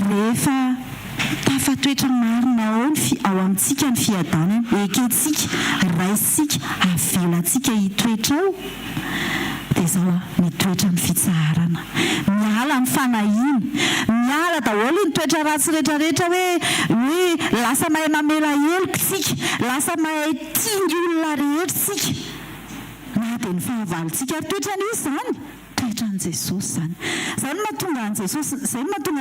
rehefa tafatoetra marina ao amintsika ny fiadanana, ekentsika raisika avelantsika hitoetra ao dia zao mitoetra ny fitsaharana, miala ny fanahiny, miala daholo ny toetra ratsy rehetrarehetra hoe lasa mahay mamela helokitsika, lasa mahay tingy olona rehetritsika, na dia ny fahavalontsika ary toetran'izy zany toetran' Jesosy zany. Zany mahatonga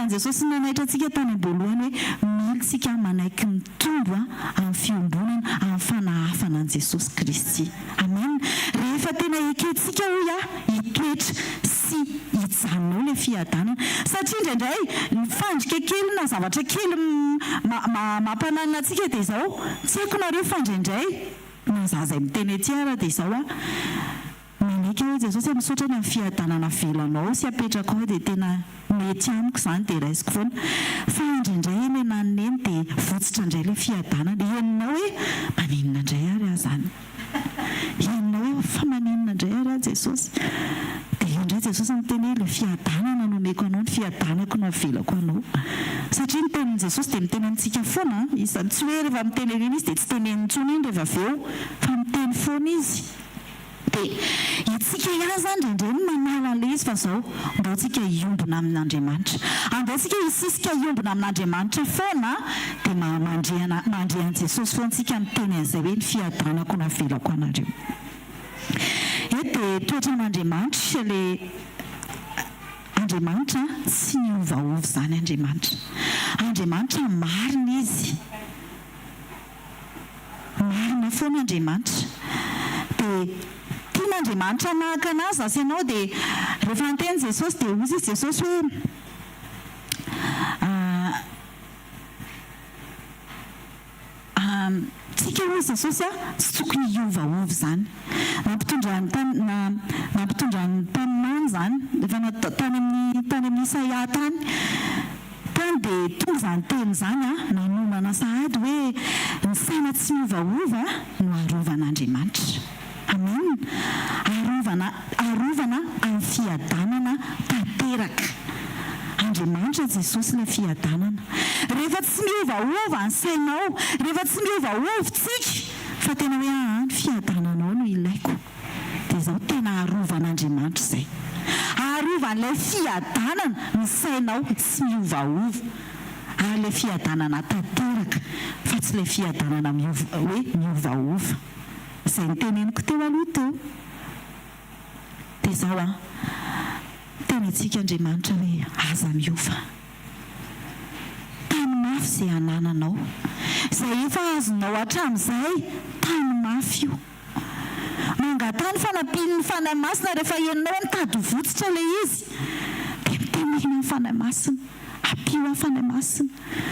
an' Jesosy nanaitrantsika tany am-boalohany hoe militsika manaiky ny tombo amin'ny fiombonana amin'ny fanahafana an' Jesosy Kristy. Amen. Rehefa tena ekentsika hoy hitoetra sy hijanona ilay fiadanana, satria indraindray ny fandrika kely na zavatra kely mampananina antsika dia izao, tsy haiko nareo fandraindray na zazay miteny ety ara dia izao manaiky hoe Jesosy misaotra ny amin'ny fiadanana velanao sy apetraka ao dia tena mety amiko izany dia raisiko foana, fa indraindray ilay naneny dia votsitra indray ilay fiadanana, henonao hoe maninona indray ary aho zany, henonao hoe fa maninona indray ary aho Jesosy, dia io indray Jesosy miteny hoe ilay fiadanana nomeko anao, ny fiadanako no avelako anao, satria ny tenin' Jesosy dia miteny amintsika foana, izany tsy hoe rehefa miteny eny izy dia tsy teneny intsony iny rehefa avy eo, fa miteny foana izy. Dia itsika ihany zany indrindray manala an'ilay izy fa zao mba tsika hiombona amin'Andriamanitra, andatsika hisisika hiombona amin'Andriamanitra foana dia mandre an' Jesosy foana tsika miteny an'izay hoe ny fiadanako no avelako anareo. Dia toetran'Andriamanitra ilay Andriamanitra tsy miovaova zany Andriamanitra marina izy, marina foana Andriamanitra. Dia Andriamanitra nahaka anazy asy ianao dia rehefa anteny Jesosy dia ozy izy Jesosy hoe tsika hoe Jesosy tsy tokony hiovaova zany, nampitondra ny taninany zany rehefa tany amin'ny Isaia tany dia tonga zany teny zany nanomana sahady hoe ny saina tsy miovaova no arovan'Andriamanitra. Amen. Arovana amin'ny fiadanana tanteraka. Andriamanitra Jesosy ilay fiadanana. Rehefa tsy miovaova ny sainao, rehefa tsy miovaova tsika, fa tena hoe ny fiadananao no ilaiko. Dia izao tena arovan'Andriamanitra izay. Arovan'ilay fiadanana ny sainao tsy miovaova. Ilay fiadanana tanteraka, fa tsy ilay fiadanana hoe miovaova. Izay ny teneniko teo aloha teo. Dia izao tena antsika Andriamanitra hoe aza miova. Tany mafy izay anananao, izay efa azonao hatramin'izay, tany mafy io. Mangatany fanampian'ny fanahy masina rehefa henonao mitady votsitra ilay izy, dia mitenena ny fanahy masina. Apio fanahy masina,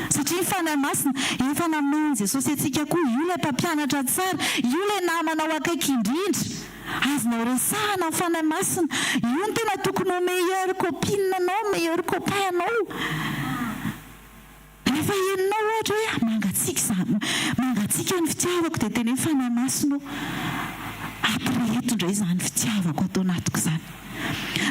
satria ny fanahy masina efa nameny Jesosy antsika koa, io ilay mpampianatra tsara, io ilay namanao akaiky indrindra, azonao resahana ny fanahy masina, io ny tena tokony ho meilleur copine anao, meilleur copain anao. Rehefa henonao ohatra hoe mangatsika ny fitiavako dia tena fanahy masina ampireheto indray izany fitiavako atao anatiko izany.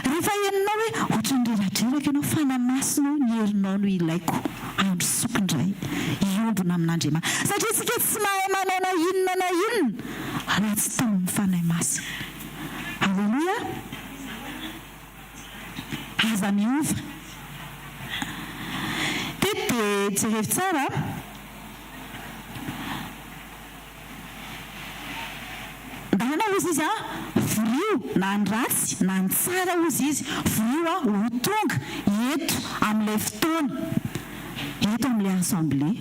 Rehefa henonao hoe ohatran'ny reradreraka ianao, fanahy masina ny herinao no ilaiko andro sokindray hiombona amin'Andriamanitra, satria tsika tsy mahay manao na inona raha tsy tao amin'ny fanahy masina. Halleluia. Aza miova. Dia jerevy tsara ndana ozy izy vrio na ny ratsy na ny tsara ozy izy, vrio ho tonga eto amin'ilay fotoana, eto amin'ilay assemblée.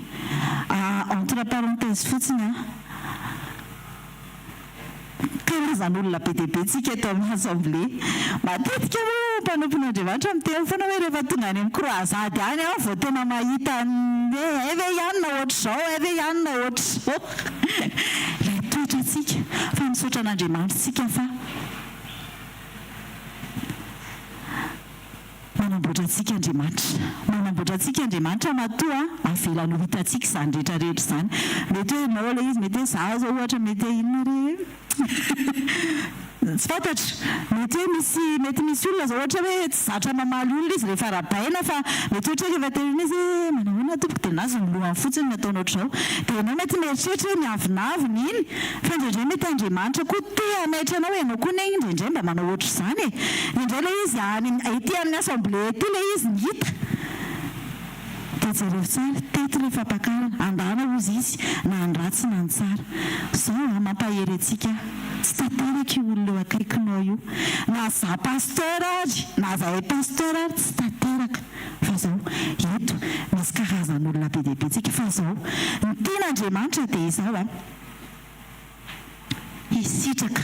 Entre parenthèse fotsiny karazan'olona be dia be tsika eto amin'ny assemblée. Matetika moa mpanompon'Andriamanitra miteny foana hoe rehefa tonga any amin'ny croisade any aho vao tena mahita eve ihany na ohatra izao, eve ihany na ohatra izao. Ilay toetra tsika fa misaotra an'Andriamanitra tsika fa manamboatra antsika Andriamanitra matoa avelany ho hitantsika izany rehetrarehetra izany. Mety hoe nao ilay izy, mety hoe izaho zao ohatra, mety hoe inona re tsy fantatra mety hoe mety misy olona zao ohatra hoe tsy zatra mamaly olona izy rehefa rabaina fa mety ohatra rehefa tenana izy manahoana tompoko dia nazy milohany fotsiny nataonao ohatr'izao dia ianao mety mieritreritra hoe miavinavina iny fa indraindray mety Andriamanitra koa te hanaitra anao ianao koa ne indraindray mba manao ohatra izany indray ilay izy ety amin'ny assemblée ety ilay izy ngita dia jereo tsara teto ilay fampakarana andana ozy izy na andratsy na ny tsara izao mampahery antsika tsy tanteraka io olona eo akaikinao io na za pasteur ary na zahay pasteur ary tsy tanteraka fa zao eto misy karazan'olona be dia be tsika fa zao ny tian'Andriamanitra dia izao hisitraka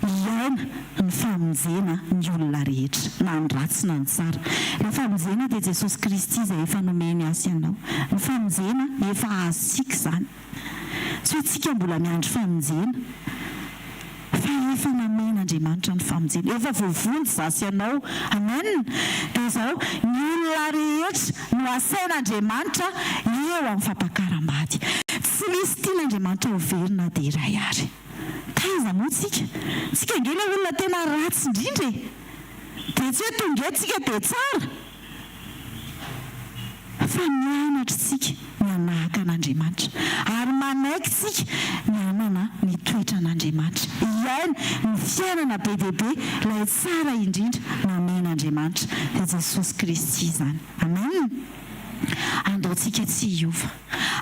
iaina ny famonjena ny olona rehetra na ny ratsy na ny tsara ny famonjena dia Jesosy Kristy izay efa nomeny azy ianao ny famonjena efa azontsika izany tsy hoe tsika mbola miandry famonjena fa efa namen'Andriamanitra ny famonjena efa voavonjy zasy ianao amen dia izao ny olona rehetra no asain'Andriamanitra eo amin'ny fampakaram-bady tsy misy tian'Andriamanitra overina dia iray ary taiza moa tsika ngely olona tena ratsy indrindra dia tsy hoe tonga etsika dia tsara fa mianatra tsika mianahaka an'Andriamanitra ary manaiky tsika mianana ny toetra an'Andriamanitra iaina ny fiainana be dia be ilay tsara indrindra namen'Andriamanitra dia Jesosy Kristy izany amen andaontsika tsy hiova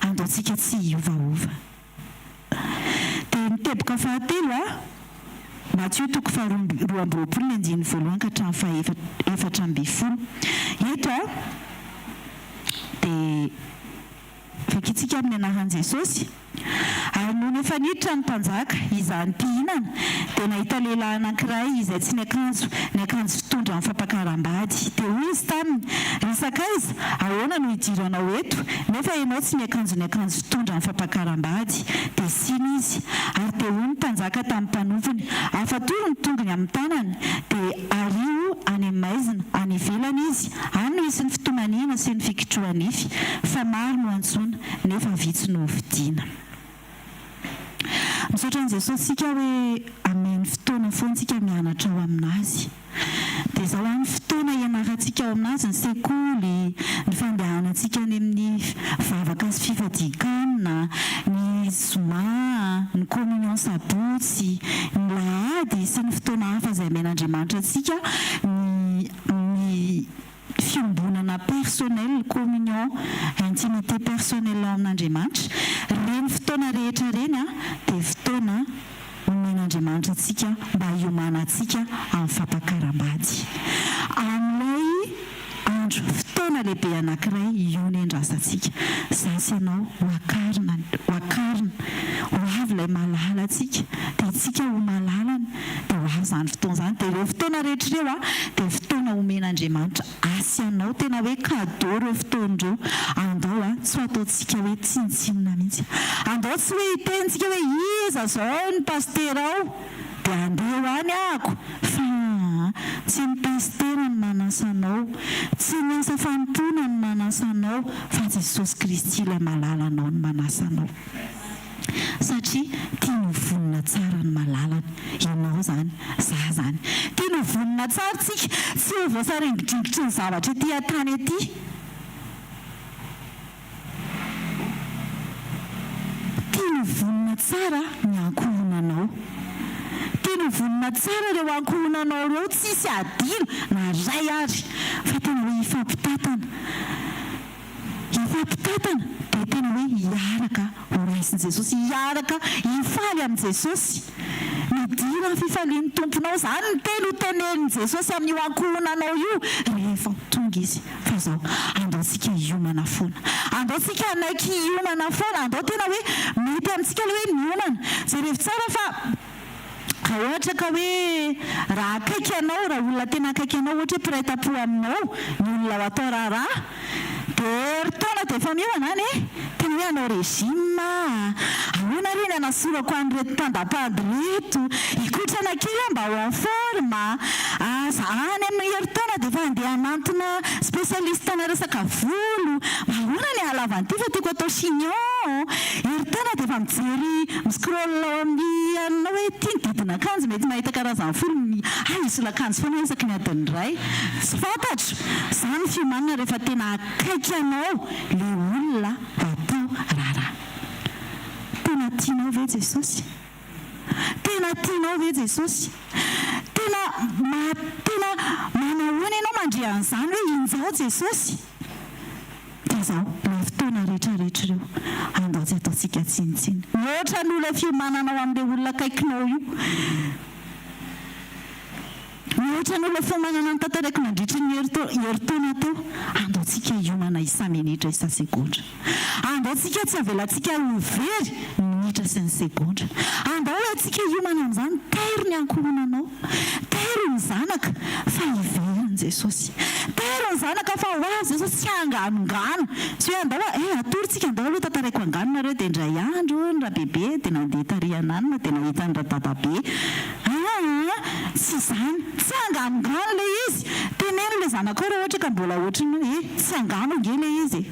andaontsika tsy hiovaova dia miteboka fahatelo Matthieu toko faharoa amby roapolo ny andiny voalohany ka hatramin'ny fahaefatra amby folo eto dia fakitsika amin'ny anaran'i Jesosy ary noho efa niditra ny mpanjaka izany mpihinana dia nahita lehilahy anankiray izay tsy ny akanjo fitondra amin'ny fampakaram-bady dia hoy izy taminy resaka izy ahoana no hidiranao eto nefa ianao tsy miakanjo fitondra amin'ny fampakaram-bady dia siny izy ary dia hoy ny mpanjaka tamin'ny mpanovony afatory ny tongony amin'ny tanany dia ario any maizina any ivelany izy any no isy ny fitomaniana sy ny fikitroanify fa maro no antsoina nefa vitsy no vidiana misaotra an'i Jesosy sika hoe ameny fotoana foantsika mianatra ao aminazy dia izao any fotoana ianarantsika ao aminazy ny sekoly ny fandehanantsika any amin'ny vavaka sy fifadikanana ny zoma ny communion sabotsy ny lahady sy ny fotoana hafa izay amen'Andriamanitra antsika ny fiombonana personnel communion intimité personnel ao amin'Andriamanitra reny fotoana rehetra reny dia fotoana omen'Andriamanitra antsika mba hiomana antsika amin'ny fampakaram-bady amin'ilay andro fotoana lehibe anankiray io ny andrasantsika zasy ianao hoakarina ho avy ilay malala antsika dia tsika ho malalana dia ho avy izany fotoana izany dia ireo fotoana rehetra ireo dia fotoana omen'Andriamanitra asy ianao tena hoe cadeau ireo fotoan'ireo andao tsy ho ataontsika hoe tsinitsinina mihitsy andao tsy hoe hitentsika hoe iza zao ny paster ao dia andeha ho any ahako fa tsy ny pasterany manasanao tsy ny asa fanompoana ny manasanao fa Jesosy Kristy ilay malalanao ny manasanao satria tia no vonina tsara ny malalana ianao zany za zany tia no vonina tsara tsika tsy ho voasaringidringitry ny zavatra ety an-tany ety tia no vonina tsara ny ankohonanao tia no vonina tsara ireo ankohonanao ireo tsisy adino na ray ary fa tena hoe ifampitatana dia tena hoe hiaraka ho raisin'i Jesosy hiaraka hifaly amin'i Jesosy midira fifalian'ny tomponao izany ny teny ho tenenin'i Jesosy amin'io ankohonanao io rehefa tonga izy fa izao andaontsika hiomana foana andaontsika anaiky hiomana foana andao tena hoe mety amintsika ilay hoe miomana jerevy tsara fa raha ohatra ka hoe raha akaiky anao raha olona tena akaiky anao ohatra hoe mpiray-tampo aminao ny olona ho atao raharaha dia taona dia efa mio anany tena hoe anao régime ahoana reny anasorako an'ireto tandapady reto ikotrana kely mba ho en forme zany amin'ny herintaona dia efa andeha hanantona spécialiste na resaka volo ahoana ny halavan'ity fa tiako atao chignon herintaona dia efa mijery miscroll amin'ny anina hoe tia ny didina akanjo mety mahita karazany folo isolakanjo foana isaky ny adiny iray tsy fantatro izany fiomanana rehefa tena akaiky anao le olona atao raharaha tena tianao ve Jesosy tena tianao ve Jesosy tena manahoana ianao mandre an'izany hoe inizao Jesosy dia izao le fotoana rehetrarehetra ireo andao tsy ataontsika tsinitsiny ohatra ny olona fiomananao amin'ilay olona akaikinao io ohatra ny olona fiomanana ny tantaraiky mandritry ny herintaona teo andaontsika hiomana isa minitra isa segondra andaontsika tsy avelantsika overy minitra sy ny segondra andao hoe atsika hiomana amin'izany tairo ny ankohonanao tairo ny zanaka fa hiveriny Jesosy tairo ny zanaka fa ho azy Jesosy tsy hanganongano tsy hoe andao atoritsika andao aloha tantaraiko anganona reo dia indray andro ny rabebe dia nandeha tariananina dia nahita ny radadabe tsy izany tsy hanganongano le izy teneno le zanaka ao raha ohatra ka mbola ohatrany hoe tsy hangano nge le izy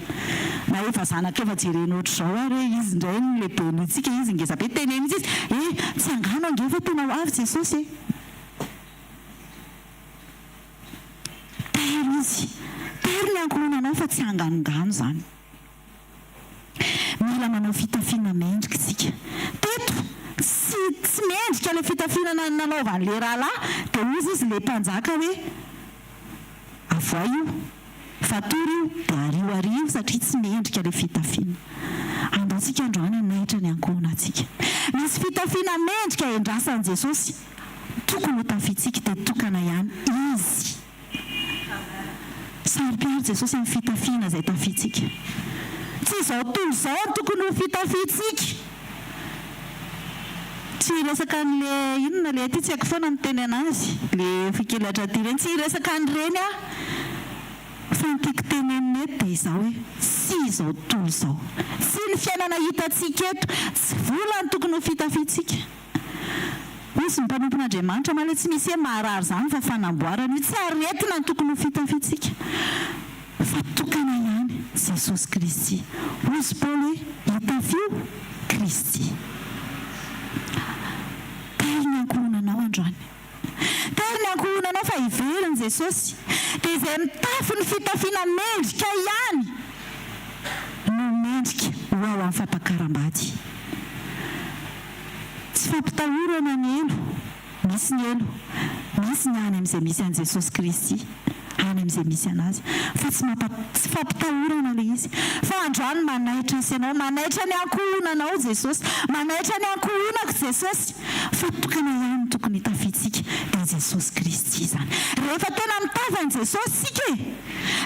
na efa zanaka efa jereny ohatr'izao ary hoe izy indray no lehibenitsika izy ngezabe teneny izy tsy hangano nge fa tena ho avy Jesosy tairo izy tairo ny ankohonanao fa tsy hanganongano izany mila manao fitafiana mendrika isika teto tsy mendrika le fitafiana nanaovan'le rahalahy dia ozy izy le mpanjaka hoe avoa io fatory io dia arioario satria tsy mendrika le fitafiana andaontsika androany nahitra ny ankohonantsika misy fitafiana mendrika endrasan'i Jesosy tokony ho tafitsika dia tokana ihany izy sary-piaro Jesosy amin'ny fitafiana izay tafitsika tsy izao toy izao tokony ho fitafitsika tsy resaka n'le inona le aty tsy haiko foana ny teny anazy le fikelatra ty reny tsy resaka n'ireny fa ny tiako tenenina eto dia izao hoe tsy izao tontolo izao tsy ny fiainana hitantsika eto tsy volany tokony ho fitafitsika misy ny mpanompon'Andriamanitra male tsy misy hoe maharary izany fa fanamboarana io tsy aretina ny tokony ho fitafitsika fa tokana ihany Jesosy Kristy ozy Paoly hoe hitafio Kristy tairo ny ankohonanao androany tairo ny ankohonanao fa hiveriny Jesosy dia izay mitafy ny fitafiana mendrika ihany no mendrika ho ao amin'ny fampakaram-bady tsy fampitahorana ny elo misy ny elo misy ny any amin'izay misy an'i Jesosy Kristy any amin'izay misy anazy fa tsy fampitahorana le izy fa androany manaitra sy ianao manaitra ny ankohonanao Jesosy manaitra ny ankohonako Jesosy fa tokana ihany tokony hitafitsika dia Jesosy Kristy izany rehefa tena mitavy an'i Jesosy sika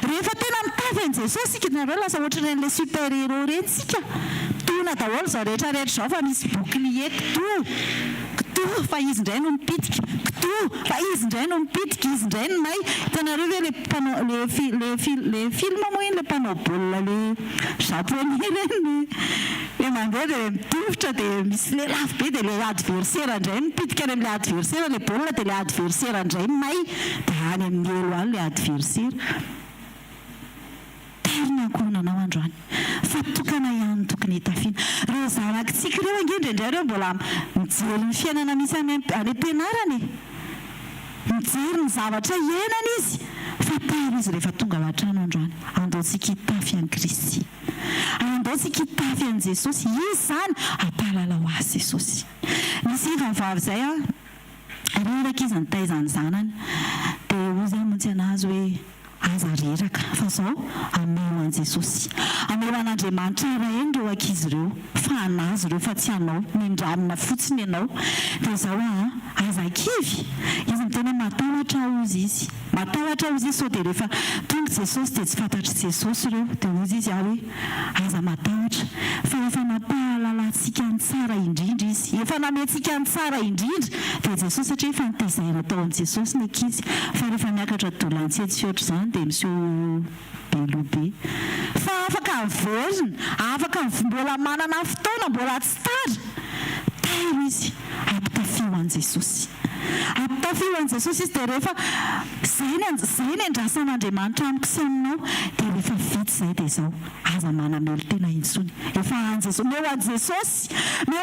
rehefa tena mitavy an'i Jesosy sika nareo lasa ohatran'ilay super héros reny sika tona daholo izao rehetrarehetra izao fa misy bouclier kito fa izy indray no mipitika kito fa izy indray no mipitika izy indray no may hitanareo hoe le film moa iny le mpanao baolina le japonais reny le mandeha dia mitovitra dia misy le lafo be dia le adversaire indray mipitika any amin'ilay adversaire le baolina dia le adversaire indray may dia any amin'ny elo any le adversaire tairo ny ankohonanao androany fa tokana ihany tokony hitafiana reo zanakitsika ireo angendrindray reo mbola mijery ny fiainana misy any am-pianarany mijery ny zavatra iainana izy fa tairo izy rehefa tonga ao an-trano androany andaontsika hitafy an'i Kristy andaontsika hitafy an'i Jesosy izy izany ampahalala ho azy Jesosy misy vavavy izay reraka izy nitaizany zanany dia ozy amontsy anazy hoe aza reraka fa izao ameo an'i Jesosy ameo an'Andriamanitra eny ireo ankizy ireo fa anazy ireo fa tsy anao mindramina fotsiny ianao dia izao aza kivy izy mitena matahotra ozy izy matahotra ozy izy sao dia rehefa tonga Jesosy dia tsy fantatry Jesosy ireo dia ozy izy hoe aza matahotra fa efa nampahalalantsika ny tsara indrindra izy efa namentsika ny tsara indrindra dia Jesosy satria efa nitaizahina tao amin'i Jesosy ny ankizy fa rehefa miakatra dolantsy tsy ohatr' izany dia miseho belobe verina afaka mbola manana fotoana mbola tsy tara tairo izy ampitafio an Jesosy ampitafio an Jesosy izy dia rehefa zay ny andrasan'Andriamanitra amiko sy aminao dia rehefa vita zay dia zao aza manamelo tena intsony efa an Jesosy meo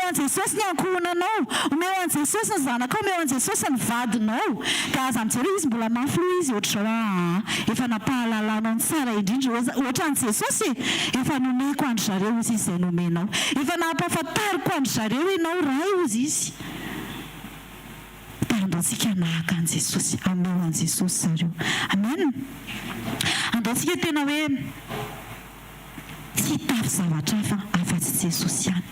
an Jesosy ny ankohonanao meo an Jesosy ny zanakao meo an Jesosy ny vadinao dia aza mijery izy mbola mafilo izy ohatra zao efa napahalalanao ny tsara indrindra ohatra an Jesosy efa nomeko andry zareo izy izay nomenao efa nampahafantariko andry zareo ianao ray ozy izy andatsika nahaka an Jesosy ameo an Jesosy zareo amen andatsika tena hoe tsy tafy zavatra hafa afa-tsy Jesosy ihany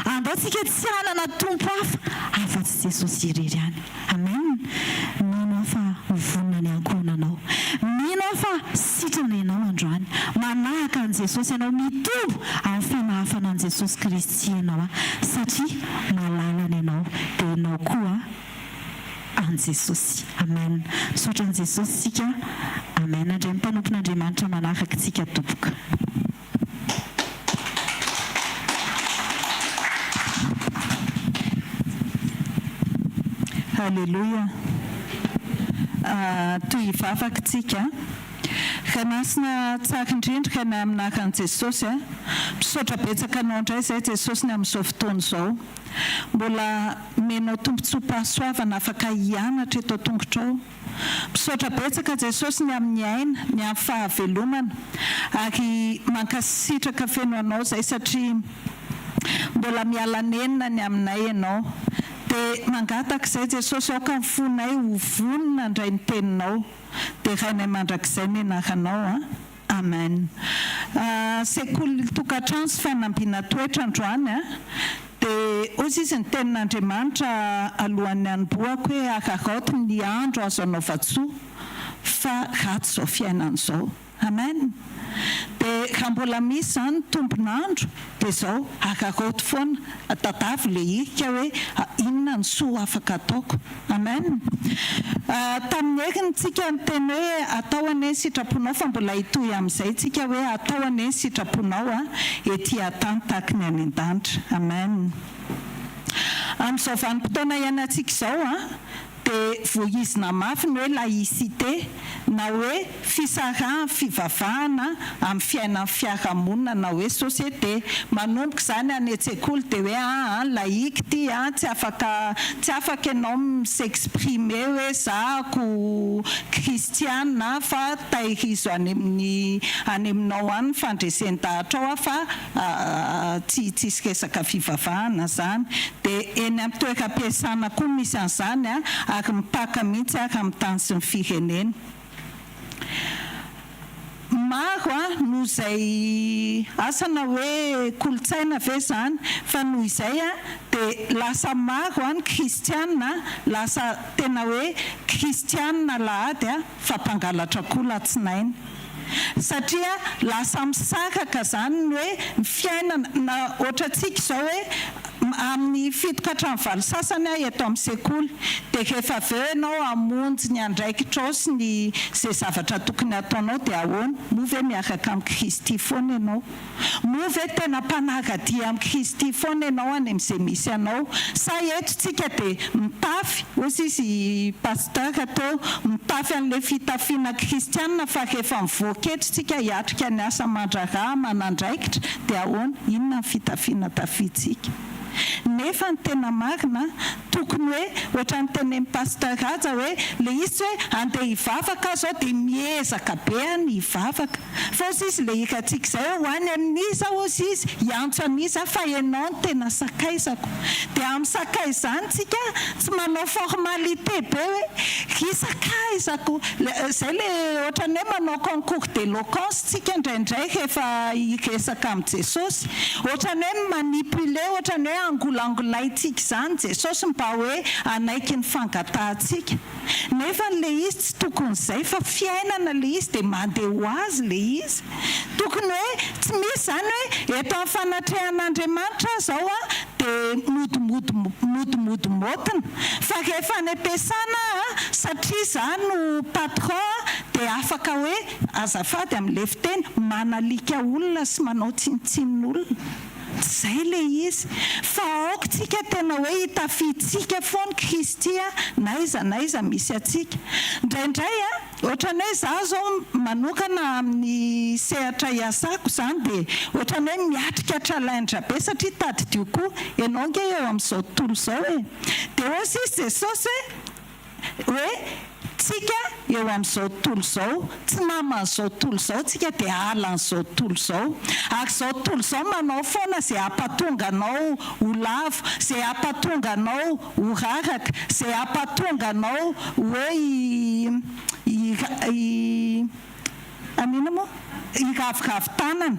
andatsika tsy hanana tompo hafa afa-tsy Jesosy irery ihany amen mino afa vonona ny ankohonanao mino afa sitrana ianao androany manahaka an Jesosy ianao mitombo amin'ny fanahafana an Jesosy Kristy ianao satria malalana ianao dia ianao koa an Jesosy amen sotra an Jesosy sika amen andray mpanompon'Andriamanitra manaraka tsika topoka Halleluja toy hivavaka tsika kanasina tsara indrindra kana aminaraka an Jesosy misaotra betsaka anao indray zay Jesosy ny amin'izao fotoana izao mbola menao tombontsoa-pahasoavana afaka hianatra eto tongotrao misaotra betsaka Jesosy ny amin'ny aina ny amin'ny fahavelomana ary mankasitraka feno anao zay satria mbola mialanenina ny aminay ianao dia mangataka izay Jesosy aoka mifonay ho vonona indray ny teninao dia rainay mandrakizay ny anaranao amen sekoly tokantrano sy fanambiana toetra androany dia ozy izy ny tenin'Andriamanitra alohan'ny hanomboako hoe akaraoty ny andro azo anaova-tsoa fa ratsy izao fiainana izao amen dia raha mbola misy zany tombonandro dia izao akaraoty foana tadavy le hirika hoe inona ny soa afaka ataoko amen tamin'ny heriny tsika nyteny hoe atao ane ny sitraponao fa mbola hitohy amin'izay tsika hoe atao ane ny sitraponao ety an-tany tahaka ny any an-danitra amen amin'izao vanim-potoana iainantsika izao dia voizina mafy ny hoe laïcité na hoe fisarahana fivavahana amin'ny fiainan'ny fiarahamonina na hoe société manomboka izany any an-tsekoly dia hoe laïque ty tsy afaka ianao s'exprimer hoe zahako kristiana fa tahirizo any aminao any fandresen-dahatra ao fa tsy hisy resaka fivavahana zany dia eny amin'ny toeram-piasana koa misy an'izany ary mipaka mihitsy ary amin'ny tany sy ny firenena maro noho izay asana hoe kolotsaina ve zany fa noho izay dia lasa maro ny kristiana lasa tena hoe kristiana lahady fa mpangalatra koa latsinaina satria lasa misakaka zany ny hoe fiainana na ohatra antsika izao hoe amin'ny fitoka hatramin'ny valo sasany eto amin'ny sekoly dia rehefa aveo ianao hamonjy ny andraikitra sy ny izay zavatra tokony ataonao dia ahoana moa ve miaraka amin'ny Kristy foana ianao moa ve tena mpanagadia amin'ny Kristy foana ianao any amin'izay misy ianao sa etontsika dia mitafy ozy izy pasteur atao mitafy an'ilay fitafiana kristianina fa rehefa mivoaka etontsika hiatrika ny asa mandraraha manandraikitra dia ahoana inona ny fitafiana tafitsika nefa ny tena marina tokony hoe ohatra ny tenen'ny pasteur aja hoe le izy hoe andeha hivavaka zao dia miezaka be ny hivavaka fa ozy izy le hirantsika izay hoe hoany amin'iza ozy izy hiantso an'iza fa ianao ny tena sakaizako dia amin'ny sakay izany tsika tsy manao formalité be hoe hisakaizako zay le ohatra ny hoe manao concours d'éloquence tsika indraindray rehefa hiresaka amin'ny Jesosy ohatra ny hoe manipule ohatra ny hoe angolangolaitsika izany Jesosy mba hoe anaiky ny fangatahantsika nefa le izy tsy tokony izay fa fiainana le izy dia mandeha ho azy le izy tokony hoe tsy misy zany hoe eto amin'ny fanatrehan'Andriamanitra zao dia dia modomodomotona fa rehefa any am-piasana satria izany no patron dia afaka hoe azafady amin'ilay fiteny manalika olona sy manao tsinotsinon'olona zay le izy fa aokotsika tena hoe hitafitsika foany Kristy naiza misy atsika indraindray ohatrany hoe za zao manokana amin'ny sehatra iasako zany dia ohatrany hoe miatrika tralaindra be satria tadidio koa ianao nge eo amin'izao tontolo izao dia ozy izy Jesosy hoe tsika eo amin'izao tontolo izao tsy naman'izao tontolo izao tsika dia alan'izao tontolo izao ary izao tontolo izao manao foana zay hampatonga anao ho lavo zay hampatonga anao ho raraka zay hampatonga anao hoe anina moa iraviravin-tanana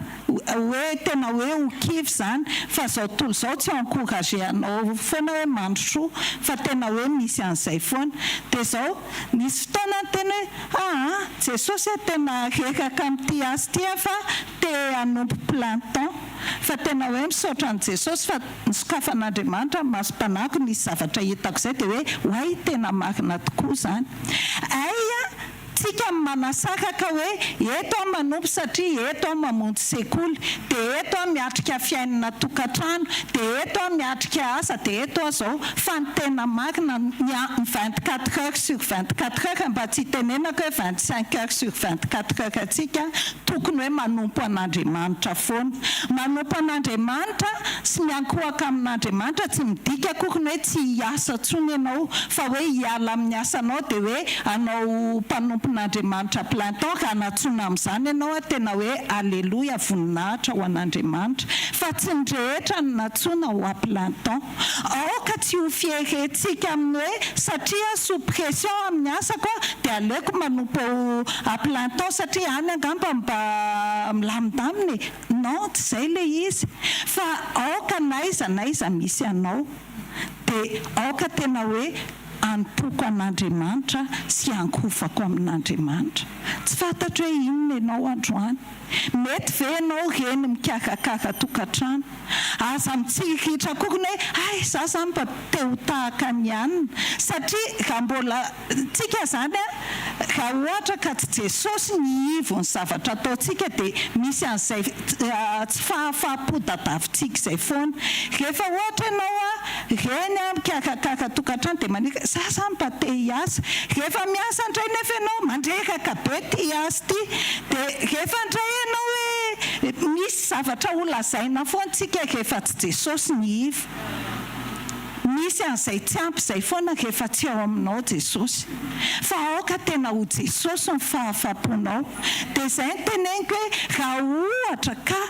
hoe tena hoe ho kivy zany fa izao tontolo izao tsy encouragé anao foana hoe mandrosoa fa tena hoe misy an'izay foana dia izao misy fotoana tena hoe Jesosy tena rekaka amin'ity asa ty fa te hanompo plein temps fa tena hoe misaotra an' Jesosy fa nisokafan'Andriamanitra masom-panahiko nisy zavatra hitako izay dia hoe hoay tena marina tokoa zany tsika manasakaka hoe eto manompo satria eto mamonjy sekoly dia eto miatrika fiainana tokantrano dia eto miatrika asa dia eto zao fa ny tena marina 24 heures sur 24 heures mba tsy tenenako hoe 25 heures sur 24 heures atsika tokony hoe manompo an'Andriamanitra foana manompo an'Andriamanitra sy miankohaka amin'Andriamanitra tsy midika kokony hoe tsy hiasa tsony ianao fa hoe hiala amin'ny asanao dia hoe anao mpanompo n'Andriamanitra plein temps ka natsona amin'izany ianao tena hoe alleluia voninahitra ho an'Andriamanitra fa tsy ny rehetra no natsona ho plein temps aoka tsy ho fierentsika amin'ny hoe satria sous pression amin'ny asa koa dia aleoko manompo plein temps satria any angamba mba milamindaminy non tsy izay le izy fa aoka naiza misy anao dia aoka tena hoe anopoko an'Andriamanitra sy ankofako amin'Andriamanitra tsy fantatra hoe inona ianao androany mety ve ianao reny mikakakaka tokantrano aza mitsirikitra kokony hoe za zany mba te ho tahaka ny anina satria raha mbola tsika zany raha ohatra ka tsy Jesosy ny ivony zavatra ataontsika dia misy an'izay tsy fahafapo-dadavintsika izay foana rehefa ohatra ianao reny mikakakaka tokantrano dia manika za zany mba te hiasa rehefa miasa indray nefa ianao mandreraka be ty hiasa ty dia rehefa indray ianao hoe misy zavatra ho lazaina foana tsika rehefa tsy Jesosy ny ivo misy an'izay tsy ampy izay foana rehefa tsy ao aminao Jesosy fa aoka tena ho Jesosy ny fahafaponao dia izay ny teneniko hoe raha ohatra ka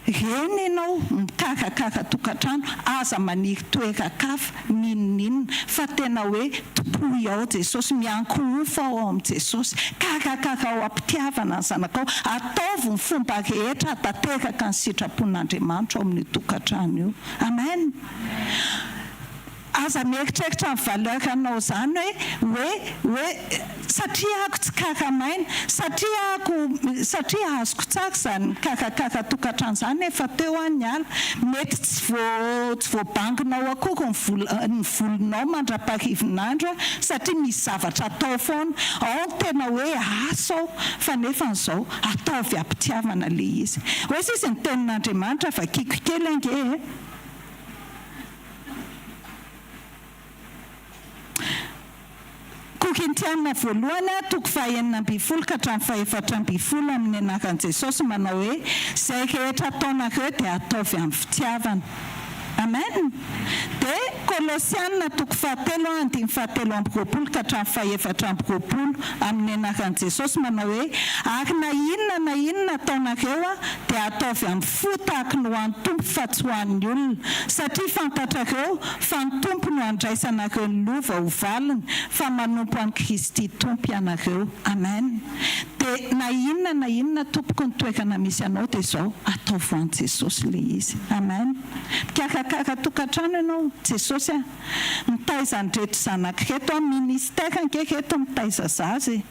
reny ianao mikakakaka tokantrano aza maniry toerakafa ninonina fa tena hoe topoy ao Jesosy miankohofo ao amin'ny Jesosy kakakaka ao ampitiavana ny zanakao ataovy ny fomba rehetra hatateraka ny sitrapon'Andriamanitra ao amin'ny tokantrano io amen aza mieritreritra ny valeur anao zany hoe satria ako tsy karamaina satria azoko tsara zany kakakaka tokantrano zany efa teo any ala mety tsy voabanginao akory ny volonao mandra-parivinandro satria misy zavatra atao foana ao tena hoe asa ao fa nefa n'izao ataovy ampitiavana le izy hoe izy ny tenin'Andriamanitra vakiko kely ange Korintiana voalohany toko 9:20 ka hatramin'ny 14:20 amin'ny anaran'i Jesosy manao hoe izay rehetra ataonareo dia ataovy amin'ny fitiavana amen dia Kolosiana toko 7:17 ka hatramin'ny 14:20 amin'ny anaran'i Jesosy manao hoe ary na inona ataonareo dia ataovy amin'ny fo tahaka ny ho an'ny tompo fa tsy ho an'ny olona satria fantatrareo fa ny tompo no andraisanareo ny lova ho valiny fa manompo an'i Kristy tompo ianareo amen dia dia na inona tompoko ny toekana misy anao dia izao atao voan'ny Jesosy ilay izy. Amen. Mikakakaka tokantrano ianao, Jesosy mitaiza andreto zanak'reto ministera ankeketo mitaiza zazy.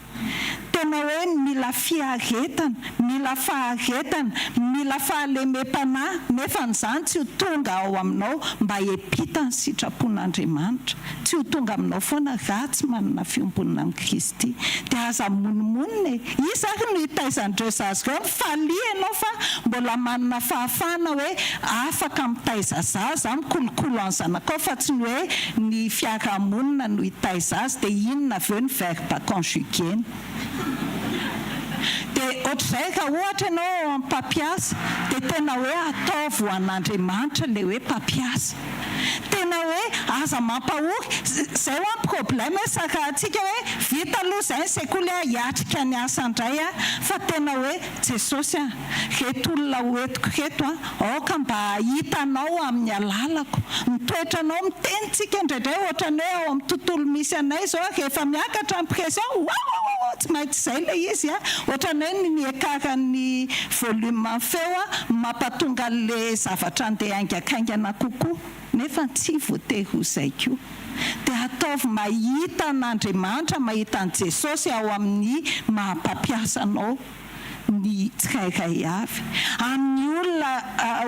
Tena hoe mila fiaretana, mila faharetana, mila fahalemem-panahy, nefa n'izany tsy ho tonga ao aminao mba hiampita ny sitrapon'Andriamanitra. Tsy ho tonga aminao foana ratsy manana fiombonana amin'ny Kristy. Dia aza monomonina izy ary no hitaizandreo zazy ireo mifalia ianao fa mbola manana fahafahana hoe afaka mitaiza zaza mikolokolo any zanakao fa tsy ny hoe ny fiarahamonina no hitaiza azy dia inona avy eo ny verbe conjugué. Dia ohatr'izay ka ohatra ianao amin'ny mpampiasa dia tena hoe ataovo an'Andriamanitra ilay hoe mpampiasa. Tena hoe aza mampahory izay ho amin'ny problème sakahantsika hoe vita aloha izay ny sekoly hiatrika ny asa indray fa tena hoe Jesosy reto olona hoentiko reto aoka mba hitanao amin'ny alalako, mitoetranao mitenitsika indraindray ohatrany hoe ao amin'ny tontolo misy anay izao rehefa miakatra amin'ny pression tsy maintsy izay ilay izy ohatrany hoe ny ekaran'ny volume feo mampatonga an'ilay zavatra andeha haingakaingana kokoa nefa tsy voatery ho izay koa. Dia ataovy mahita an'Andriamanitra, mahita an' Jesosy ao amin'ny mahampampiasa anao ny tsirairay avy. Amin'ny olona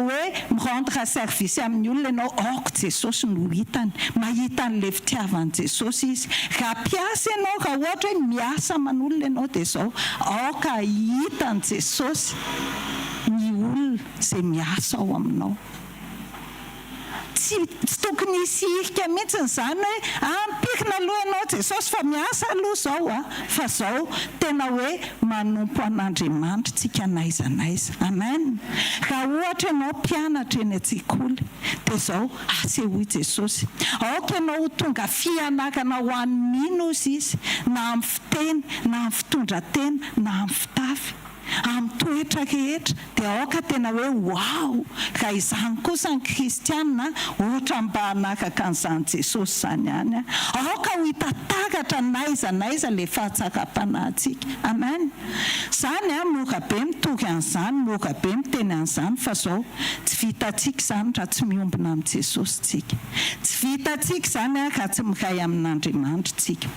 hoe mirendre service amin'ny olona ianao aoka Jesosy no hitany, mahita an'ilay fitiavan'i Jesosy izy. Raha mpiasa ianao, raha ohatra hoe miasa aman'olona ianao dia izao aoka hitan'i Jesosy ny olona izay miasa ao aminao. Tsy tokony hisy hirika mihitsy izany hoe ampirina aloha ianao Jesosy fa miasa aloha izao fa izao tena hoe manompo an'Andriamanitra tsika n'aiza n'aiza. Amen. Raha ohatra ianao mpianatra eny an-tsekoly dia izao asehoy Jesosy. Aoka ianao ho tonga fianarana ho an'ny ino izy na amin'ny fiteny, na amin'ny fitondran-tena, na amin'ny fitafy, amin'ny toetra rehetra dia aoka tena hoe wow, raha izany kosa ny kristianina ohatra mba hanaraka an'izany Jesosy izany ihany aoka ho hitatagatra n'aiza n'aiza ilay fahatsara-panahintsika. Amen. Izany mora be mitory an'izany, mora be miteny an'izany fa izao tsy vitantsika izany raha tsy miombona amin'ny Jesosy tsika. Tsy vitantsika izany raha tsy miray amin'Andriamanitra tsika.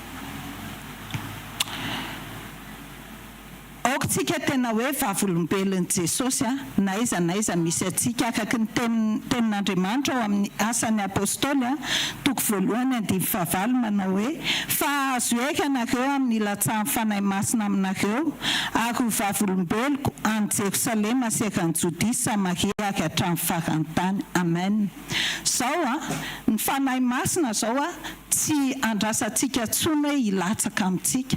Tsika tena hoe vavolombelon'i Jesosy na iza misy atsika araka ny tenin'Andriamanitra ao amin'ny asan'ny apôstôly toko 1:15 manao hoe fa azo eka nareo amin'ny latsahan'ny fanahy masina aminareo ary ho vavolombeloko any Jerosalema seran'ny Jodia, Samaria ary hatramin'ny farany tany. Amen. Zao ny fanahy masina zao tsy andrasantsika tsony hoe hilatsaka amintsika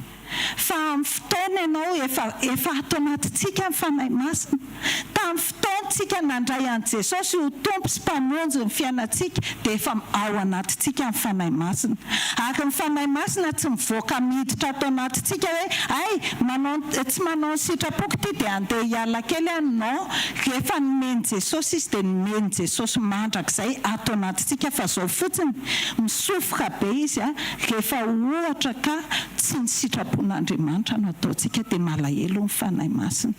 fa amin'ny fotoana ianao efa ato anatintsika ny fanahy masina. Tamin'ny fotoantsika nandray an' Jesosy ho tompo sy mpamonjy ny fiainantsika dia efa ao anatintsika ny fanahy masina. Ary ny fanahy masina tsy mivoaka miditra ato anatintsika hoe tsy manao ny sitrapoko ty dia andeha hiala kely no rehefa nomeny Jesosy izy dia nomeny Jesosy mandrakizay ato anatintsika fa zao fotsiny misofoka be izy rehefa ohatra ka tsy ny sitrapon'Andriamanitra no ataontsika dia malahelo ny fanahy masina.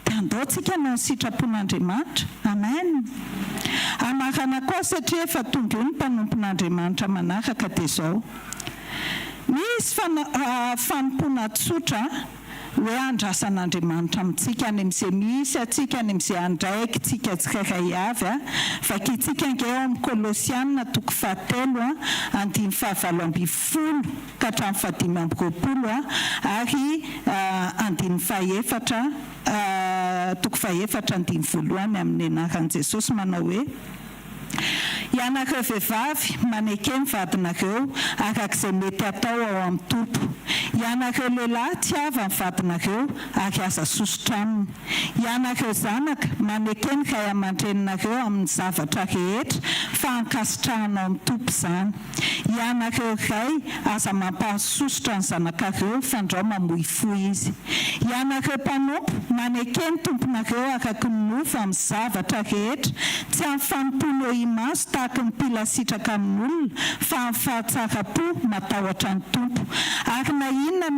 Dia andaontsika no ny sitrapon'Andriamanitra. Amen. Amarana koa satria efa tonga eo ny mpanompon'Andriamanitra manaraka dia izao. Misy fanompona tsotra hoe andrasan'Andriamanitra amintsika any amin'izay misy atsika any amin'izay andraiky tsika tsirairay avy vakitsika nge ao amin'ny Kolosiana toko 7 andiny 7:20 ka hatramin'ny 7:20 ary andiny 4 toko 4 andiny 1 amin'ny anaran'i Jesosy manao hoe ianareo vehivavy manekeny vadinareo arak'izay mety atao ao amin'ny tompo. Ianareo lehilahy tiava ny vadinareo ary aza sosotra aminy. Ianareo zanaka manekeny ray aman-dreninareo amin'ny zavatra rehetra fa ankasitrahana amin'ny tompo izany. Ianareo ray aza mampahasosotra ny zanakareo fandrao mamoy fo izy. Ianareo mpanompo manekeny tomponareo araka ny nofo amin'ny zavatra rehetra tsy amin'ny fanompony eo imaso tahaka ny pilasitraka amin'olona fa fahatsara-po matahotra ny tompo ary na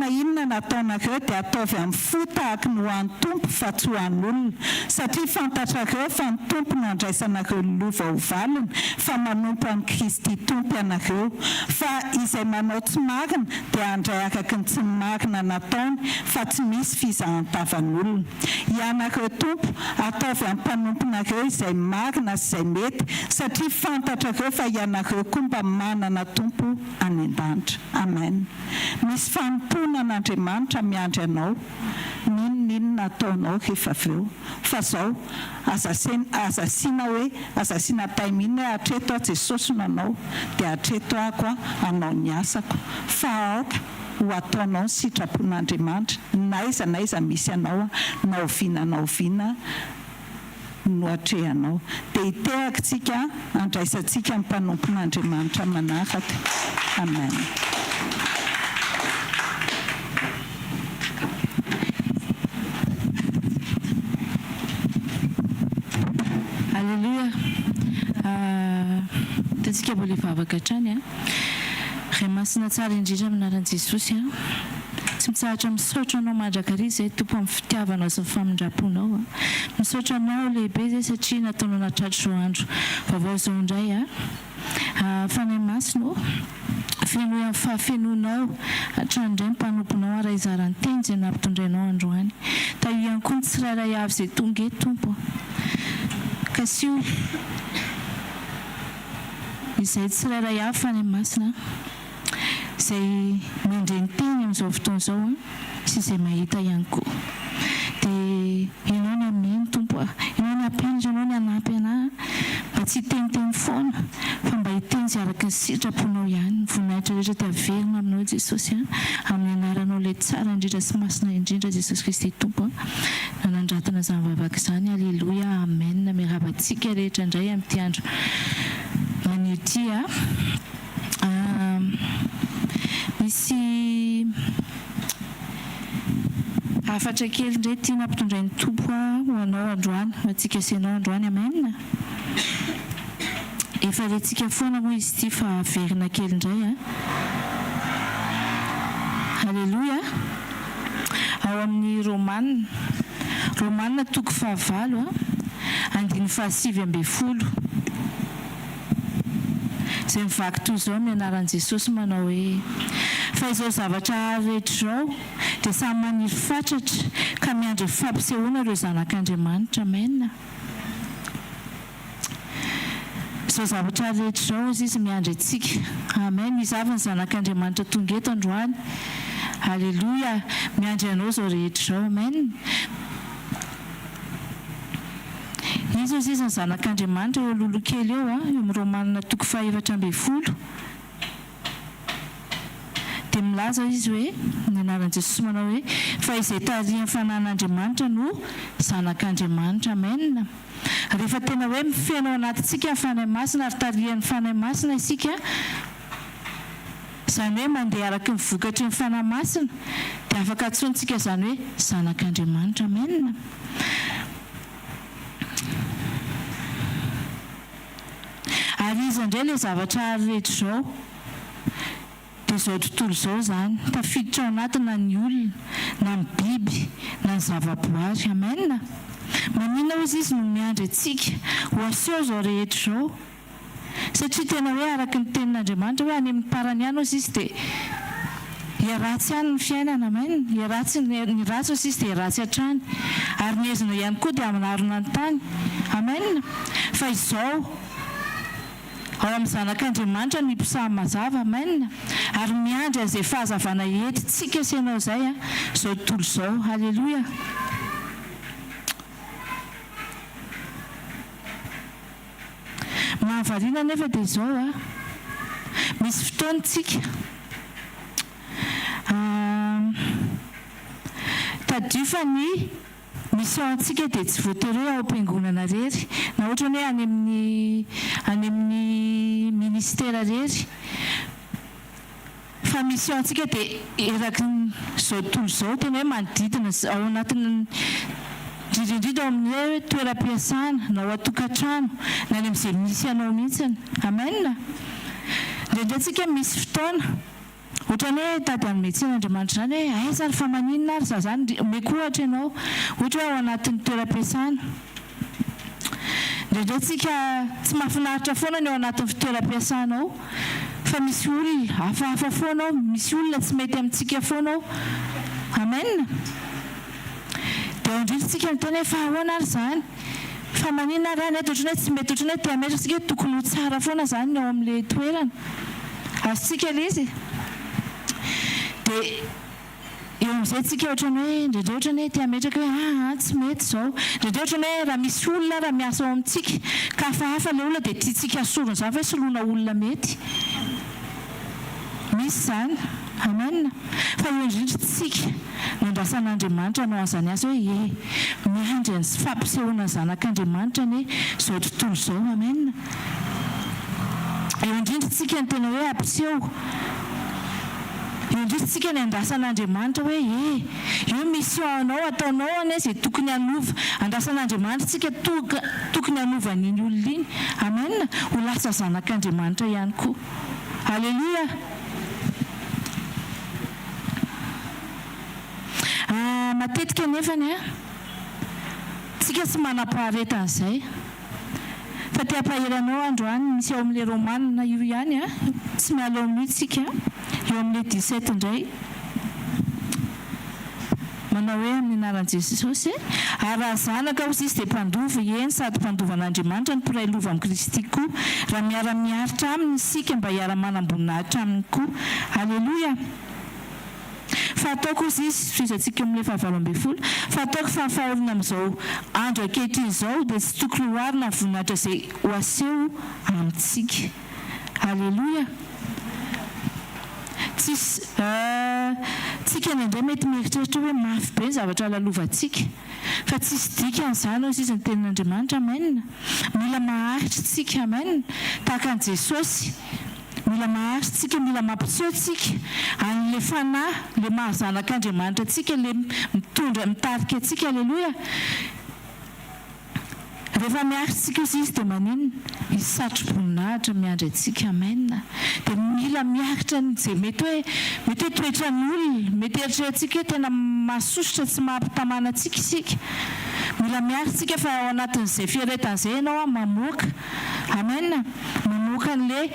inona nataonareo dia ataovy amin'ny fo tahaka ny ho an'ny tompo fa tsy ho an'olona satria fantatrareo fa ny tompo nandraisanareo lova ho valina fa manompo an'i Kristy tompo ianareo fa izay manao tsy marina dia handray araka ny tsy marina nataony fa tsy misy fizahan-tavan'olona ianareo tompo ataovy amin'ny mpanomponareo izay marina sy izay mety satria fantatrareo fa ianareo koa mba manana tompo any an-danitra. Amen. Misy fanompona an'Andriamanitra miandry anao ninona ataonao rehefa avy eo fa zao azasiana hoe azasiana taimina hoe hatreto aho Jesosy nanao dia hatreto aho koa hanao ny asako fa aoka ho ataonao ny sitrapon'Andriamanitra na iza misy anao na oviana no atrehanao dia iteraka tsika andraisantsika ny mpanompon'Andriamanitra manaraka. Amen. Alléluia. Tatsika mbola efa afaka hatrany ray masina tsara indrindra aminaran'i Jesosy tsy mitsahatra misaotra anao mandrakariva izay tompo amin'ny fitiavanao sy ny famindraponao misaotra anao lehibe izay satria nataonao natratra zao andro vaovao izao indray fanahy masino feno amin'ny fahafenonao hatrandray mpanomponao raha izarany teny izay nampitondrainao androany ta io ihany koa ny tsirairay avy izay tonga eto tompo kasio izay tsirairay avy fanahy masina izay mindre ny teny amin'izao fotoana izao sy izay mahita ihany koa dia ianao ny aminy tompo ianao ny ampianatra ianao ny anampy anahy mba tsy hiteniteny foana fa mba hiteny izay araka ny sitraponao ihany ny voninahitra rehetra tiaverina aminao Jesosy amin'ny anaranao ilay tsara indrindra sy masina indrindra Jesosy Kristy tompo nanandratana izany vavaka izany. Alleluia. Amen. Miarabantsika rehetra indray amin'ity andro manioty misy afatra kely indray tia nampitondray ny tompo ho anao androany matsika asianao androany. Amen. Efa rentsika foana moa izy ity fa verina kely indray Alleluia. Ao amin'ny Romanina toko 9 andiny 7:10 izay mivaky toy izao amin'ny anaran'i Jesosy manao hoe fa izao zavatra rehetra izao dia samy maniry fatratra ka miandry fampisehoana ireo zanak'Andriamanitra. Amen. Izao zavatra rehetra izao izy miandry antsika. Amen. Mizava ny zanak'Andriamanitra tonga eto androany. Alleluia. Miandry anao izao rehetra izao. Amen. Izy ny zanak'Andriamanitra eo lolo kely eo amin'ny Romanina toko 4:10 dia milaza izy hoe ny anaran'i Jesosy manao hoe fa izay tarihan'ny fanan'Andriamanitra no zanak'Andriamanitra. Amen. Rehefa tena hoe mifenao anatintsika ny fanahy masina ary tarihan'ny fanahy masina isika izany hoe mandeha araka ny vokatry ny fanahy masina dia afaka atsointsika izany hoe zanak'Andriamanitra. Amen. Ary izy indray ilay zavatra rehetra izao dia izao tontolo izao izany tafiditra ao anatiny ny olona na ny biby na ny zavaboary. Amen. Maninona izy no miandry antsika ho aseho izao rehetra izao satria tena hoe araka ny tenin'Andriamanitra hoe any amin'ny parany ihany izy dia hiaratsy ihany ny fiainana. Amen. Hiaratsy ny ratsy izy dia hiaratsy hatrany ary ny hezina ihany koa dia aminarona ny tany. Amen. Fa izao ao amin'ny zanak'Andriamanitra ny mpisaha mazava. Amen. Ary miandry an'izay fahazavana entitsika asianao izay izao tontolo izao. Alleluia. Mahavariana nefa dia izao misy fotoantsika tadio fa ny misy antsika dia tsy voatery ao am-piangonana rery na ohatra hoe any amin'ny ministera rery fa misy antsika dia eraky izao tontolo izao tena hoe manodidina ao anatin'ny indrindrindra ao amin'ilay toeram-piasana na ao atokantrano na any amin'izay misy anao mihitsiny amen. Ndraindray tsika misy fotoana ohatrany hoe tady anymetsina Andriamanitra zany hoe aiza ry fa maninona ary za zany meko ohatra ianao ohatra hoe ao anatin'ny toeram-piasana. Ndraindray tsika tsy mahafinaritra foana ny ao anatin'ny toeram-piasanao fa misy olona hafahafa foanao, misy olona tsy mety amintsika foanao amen. Dia ao indrindritsika miteny hoe fa ahoana ary zany fa maninona ary any ohatrany hoe tsy mety ohatrany hoe tiametrasika tokony ho tsara foana zany ny ao amin'ilay toerana azontsika ilay izy. Dia eo amin'izay tsika ohatrany hoe ndraindray ohatrany hoe tiametraka hoe tsy mety izao, ndraindray ohatrany hoe raha misy olona raha miasa ao amintsika ka hafahafa ilay olona dia tiatsika asorona zany fa hoe soloina olona mety misy zany amen. Fa eo indrindritsika nandrasan'Andriamanitra anao an'izany asa hoe miandry ny fampisehoana zanak'Andriamanitra ny izao tontolo izao amen. Eo indrindritsika ny tena hoe ampiseho, eo indrindritsika ny andrasan'Andriamanitra hoe io mission anao ataonao ane izay tokony hanova andrasan'Andriamanitra tsika tokony hanova n'iny olona iny amen, ho lasa zanak'Andriamanitra ihany koa. Alleluia. Matetika nefany tsika tsy manam-paharetan'izay fa tia-paheranao androany misy ao amin'ilay Romanina io ihany tsy miala amin'io tsika eo amin'ilay 17 indray manao hoe amin'ny anaran'i Jesosy ary raha zanaka hozy izy dia mpandova eny sady mpandovan'Andriamanitra ny mpiray lova amin'i Kristy koa raha miara-miaritra aminy isika mba hiara-manam-boninahitra aminy koa. Alleluia. Fa ataoko izy fizatsika amin'ilay 12 fa ataoko fahafaorina amin'izao andro ankehitriny izao dia tsy tokony hoarina ny voninahitra izay ho aseho amintsika. Alleluia. Tsika indray mety mieritreritra hoe mafy be ny zavatra lalovantsika fa tsisy dikan'izany ao izy ny tenin'Andriamanitra amen. Mila maharitra tsika amen tahaka an'i Jesosy, mila maharitra tsika, mila mampiseho tsika an'ilay fanahy le mahazanak'Andriamanitra tsika le mitondra mitarika atsika. Alleluia. Rehefa miaritra tsika izy dia maninona izy satro-boninahitra miandry atsika amen. Dia mila miaritra zay mety hoe toetra ny olona mety eritreretintsika hoe tena mahasosotra tsy mahampitamana atsika isika. Mila miaritra tsika fa ao anatin'izay fieretan'izay ianao mamoaka amen, mamoaka an'ilay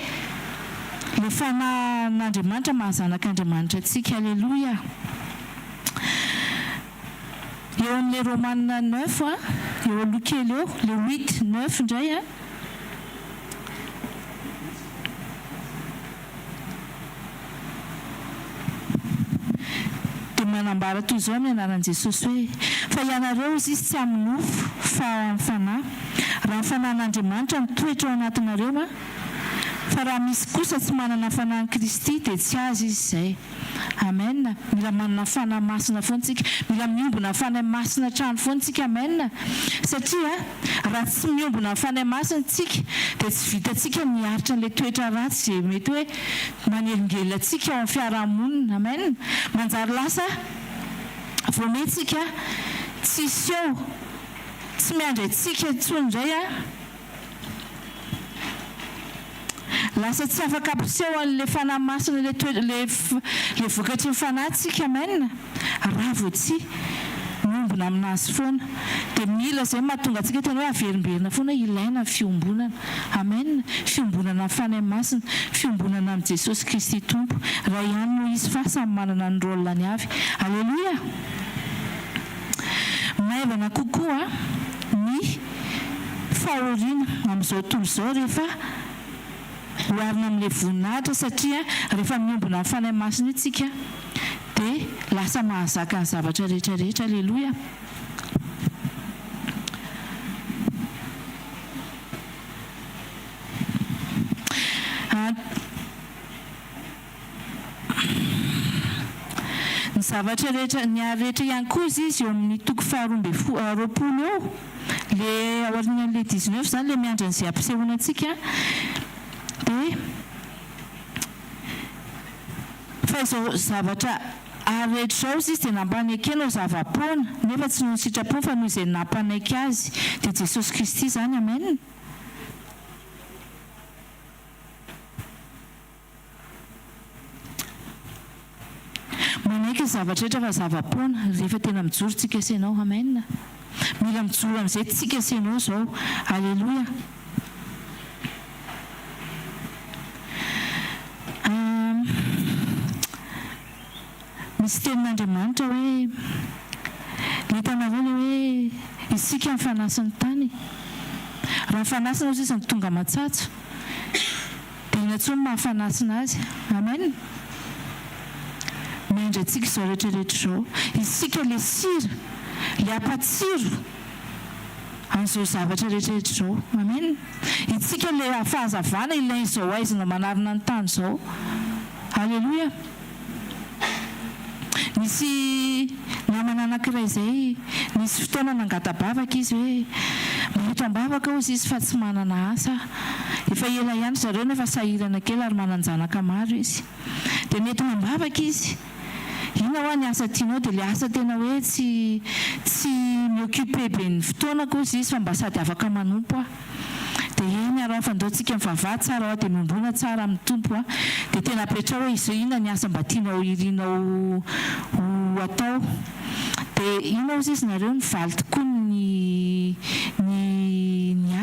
fanahyn'Andriamanitra mahazanak'Andriamanitra atsika. Alleluia. Eo amin'ilay Romanina 9 eo aloha kely eo le 8-9 indray dia manambara toy izao amin'ny anaran'i Jesosy hoe fa ianareo izy tsy amin'ny nofo fa amin'ny fanahy raha ny fanahin'Andriamanitra mitoetra ao anatinareo fa raha misy kosa tsy manana fanahin'i Kristy dia tsy azy izy izay amen. Mila manana fanahy masina foantsika, mila miombona fanahy masina trano foantsika amen. Satria raha tsy miombona fanahy masina tsika dia tsy vitatsika miaritra n'ilay toetra ratsy izay mety hoe manelingelina atsika ao amin'ny fiarahamonina amen. Manjary lasa voamentsika tsisy eo tsy miandry atsika intsony indray lasa tsy afaka ampiseho an'ilay fanahy masina le vokatry ny fanahintsika amen raha vao tsy miombona aminazy foana. Dia mila izay mahatonga antsika tena hoe averimberina foana ilaina ny fiombonana amen, fiombonana amin'ny fanahy masina, fiombonana amin'ny Jesosy Kristy Tompo raha ihany no izy fa samy manana ny rôlany avy. Alleluia. Maivana kokoa ny fahoriana amin'izao tontolo izao rehefa hoarina amin'ilay voninahitra satria rehefa miombona amin'ny fanahy masina itsika dia lasa mahazaka ny zavatra rehetrarehetra. Alleluia. Ny zavatra rehetra ny ary rehetra ihany koa izy eo amin'ny toko 12 eo le ao aorian'ilay 19 zany le miandry an'izay ampisehoana antsika dia fa izao zavatra ary rehetra zao izy dia nampanaiky anao zava-poana nefa tsy noho ny sitrapona fa noho izay nampanaiky azy dia Jesosy Kristy zany. Amen. Manaiky ny zavatra rehetra fa zava-poana rehefa tena mijoro tsika senao. Amen. Mila mijoro amin'izay tsika senao zao. Alleloia. Misy tenin'Andriamanitra hoe hitanareo le hoe isika mifanasiny tany. Raha mifanasina ozy izy ny tonga matsatso dia ina intsony mahafanasina azy. Amen. Miandry antsika izao rehetrarehetra izao. Isika le sira, le ampatsiro amin'izao zavatra rehetrarehetra izao. Amen. Isika le fahazavana ilainy izao aizina manarina ny tany izao. Alleloia. Nisy namana anankiray izay nisy fotoana nangatabavaka izy hoe mahitra ambavaka ozy izy fa tsy manana asa. Efa ela ihany zareo nefa sahirana kely ary mananjanaka maro izy. Dia mety mambavaka izy. Ina ho any asa tianao dia le asa tena hoe tsy mioccupé be ny fotoanako ozy izy fa mba sady afaka manompo dia iny arao fandaontsika mivavahady tsara dia mimbona tsara amin'ny tompo dia tena apetra hoe izy ina ny asa mba tianao irianao atao. Dia ina ozy izy nareo nivaly tokoa ny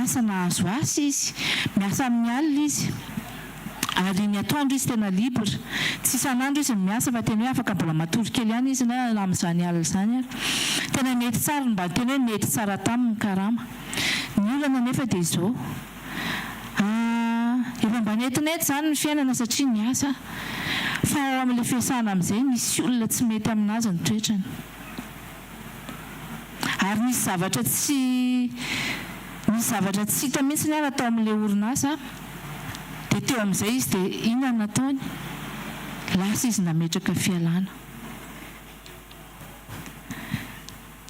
asa nahazo asa izy miasa amin'ny alina izy. Ary ny atoandro izy tena libre, tsy isan'andro izy miasa fa tena hoe afaka mbola matory kely ihany izy na amin'izany alina izany ary tena mety tsara, mba tena hoe mety tsara taminy karama. Ny olana nefa dia izao efa mba netinety izany ny fiainana satria ny asa fa ao amin'ilay fiasana amin'izay misy olona tsy mety aminazy ny toetrany ary misy zavatra tsy hita mihitsy ny ary atao amin'ilay orinasa dia teo amin'izay izy dia inona nataony lasa izy nametraka fialana.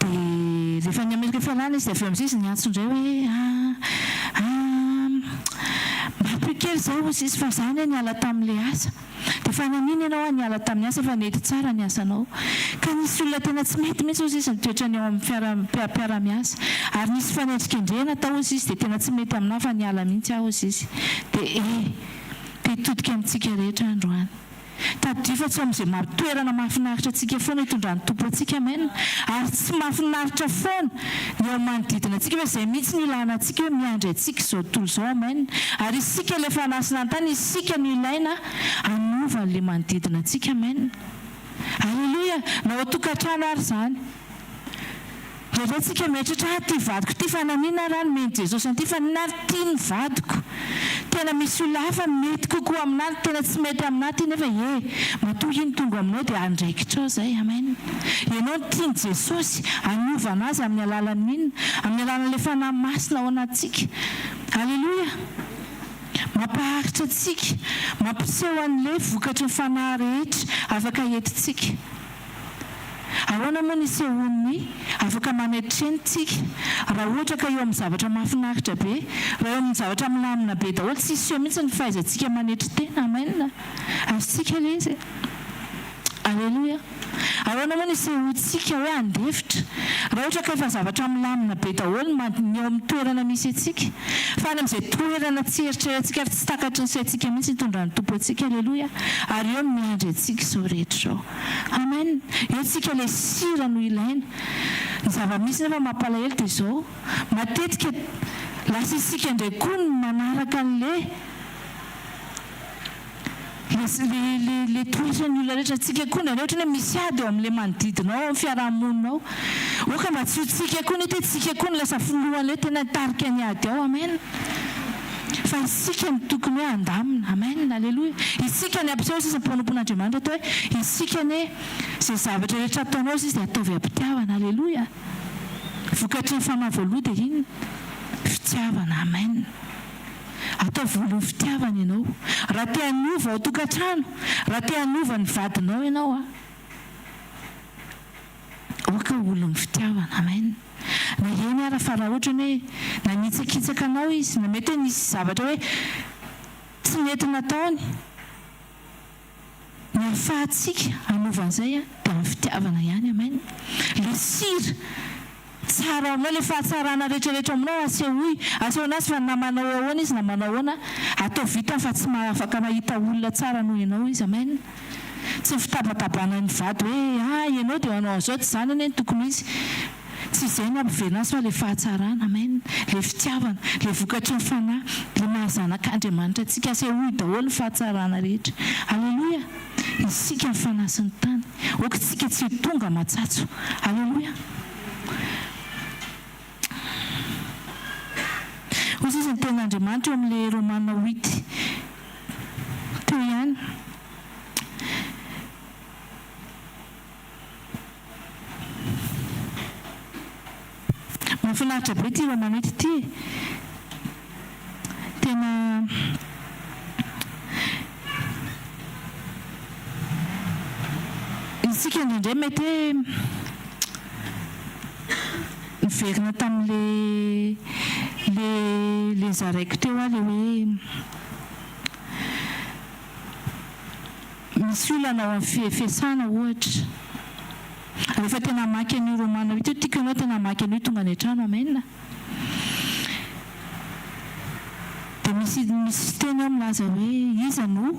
Dia rehefa nametraka fialana izy dia avy amin'izay izy niantso indray hoe mapio kely izao ozy izy fa izany ny ala tamin'ilay asa dia fa nanino ianao ny ala tamin'ny asa fa nety tsara ny asanao ka nisy olona tena tsy mety mihitsy ozy izy nitoetrany ao amin'ny mpiara-miasa ary nisy fanendrikendrena tao ozy izy dia tena tsy mety aminao fa ny ala mihitsy aho ozy izy dia hitodika amintsika rehetra androany taddio fa tsy amin'izay mampitoerana mahafinaritra antsika foana hitondran'ny tompo antsika. Amen. Ary tsy mahafinaritra foana ny ao manodidina antsika fa izay mihitsy ny ilana antsika hoe miandry antsika izao tontolo izao. Amen. Ary isika ilay fanasina an-tany isika no ilaina hanova an'ilay manodidina antsika. Amen. Alleluia. Na ao tokantrano ary izany rehefa tsika mieritratra ty vadiko ty fa nanina raha ny meny Jesosy an'ity fa ninary ty ny vadiko tena misy olona hafa mety kokoa aminazy tena tsy mety aminazy ty nefa matoa iny tonga aminao dia andraikitrao zay. Amen. Ianao ny tiany Jesosy hanova anazy amin'ny alalan'inona amin'ny alalan'ilay fanahy masina ao anatsika. Alleluia. Mampaharitra antsika mampiseho an'ilay vokatry ny fanahy rehetra afaka entintsika. Ahoana moa ny sehony afaka manaitreny-tsika raha ohatra ka eo amin'ny zavatra mahafinaritra be, raha eo amin'ny zavatra milamina be daholo tsy isy eo mihitsy ny fahaizantsika manetry tena. Amen. Azontsika ilay izy. Alleluia. Ahoana moa ny sehontsika hoe andefitra raha ohatra ka efa zavatra milamina be daholo ny eo amin'ny toerana misy antsika fa any amin'izay toerana tsy eritreretintsika ary tsy takatry ny saintsika mihitsy hitondran'ny tompo antsika. Alleluia. Ary eo miandry antsika izao rehetra izao. Amen. Eo tsika ilay sira no ilaina. Ny zava-misy nefa mampalahelo dia izao matetika lasa isika indray koa no manaraka an'ilay le toetrany olona rehetra tsika koa na rehetra hoe misy ady eo amin'ilay manodidinao amin'ny fiarahamoninao oka mba tsy hotsika koa nety tsika koa no lasa folohan'ilay tena tarika ny ady ao. Amen. Fa isika ny tokony hoe andamina. Amen. Alleluia. Isika ny ampiseho sisa mponompon'Andriamanitra atao hoe isika ny izay zavatra rehetra ataonao izy dia ataovy am-pitiavana. Alleluia. Vokatry ny fanahy voaloha dia iny fitiavana. Amen. Atao voalohany fitiavana ianao raha te hanova ao tokantrano, raha te hanova ny vadinao ianao oka olona fitiavana. Amen. Na eny ara fa raha ohatra hoe nanitsakitsaka anao izy na mety hoe nisy zavatra hoe tsy mety nataony ny ahafahantsika anovan'izay a dia amin'ny fitiavana ihany. Amen. Le sira tsara aminao, le fahatsarana rehetrarehetra aminao asehoanazy fa na manao ahoana izy na manao ahoana atao vita fa tsy afaka mahita olona tsara noho ianao izy. Amen. Tsy fitabatabana ny vady hoe ianao dia anao an'izao tsy zany anie ny tokony izy. Tsy izay no ampiverina azy fa le fahatsarana. Amen. Le fitiavana, le vokatry ny fanahy, le mahazanak'Andriamanitra antsika asehoy daholo ny fahatsarana rehetra. Alleloia. Isika ny fanahy sy ny tany, okitsika tsy tonga matsatso. Alleloia. Hoy izy ny ten'Andriamanitra eo amin'ilay Romaina 8 teo ihany. Mahafinaritra be ity Romaina 8 ity. Tena isika indrindray mety miverina tamin'le zaraiko teo a le hoe misy olana ao amin'ny fiasana ohatra. Rehefa tena maky an'io Romaina 8 io, tiako ianao tena maky an'io tonga any an-trano. Amen. Dia misy teny eo milaza hoe iza no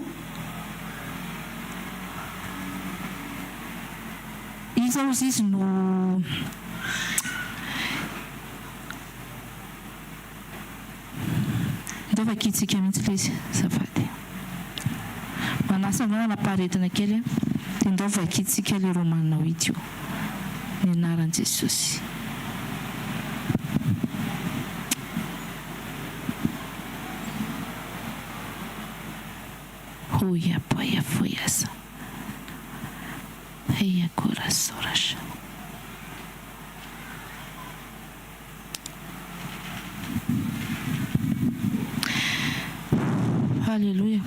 iza ozy izy no ndao vakitsika mihitsy le izy zafady manasa anao anaparetina kely a dia ndao vakitsika le Romaina 8 io ny anaran'i Jesosy. Hoia poia foiasa heia corasorasha. Halleluja.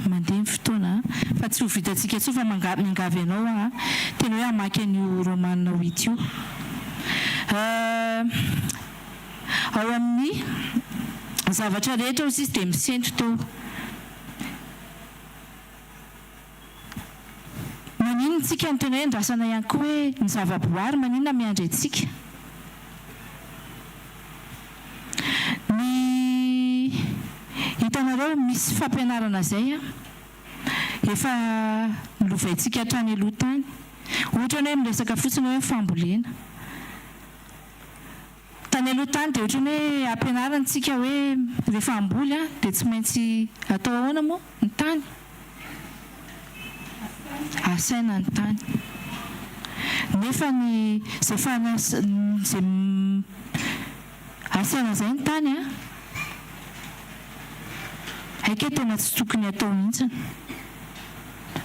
Mandeha ny fotoana fa tsy ho vitantsika tsoa fa mingavy ianao a tena hoe hamaky an'io Romaina 8 io. Ao amin'ny zavatra rehetra ozy izy dia misentro teo. Maninona tsika ny tena hoe ndrasana ihany koa hoe ny zavaboary maninona miandry antsika. Ny hitanareo misy fampianarana zay a efa milovaintsika hatrany aloha tany. Ohatra hoe miresaka fotsiny hoe fambolena. Tany aloha tany dia ohatra hoe ampianarantsika hoe rehefa amboly a dia tsy maintsy atao ahoana moa ny tany. Asaina ny tany. Nefa ny zay asaina izay ny tany a haike tena tsy tokony atao mihitsy.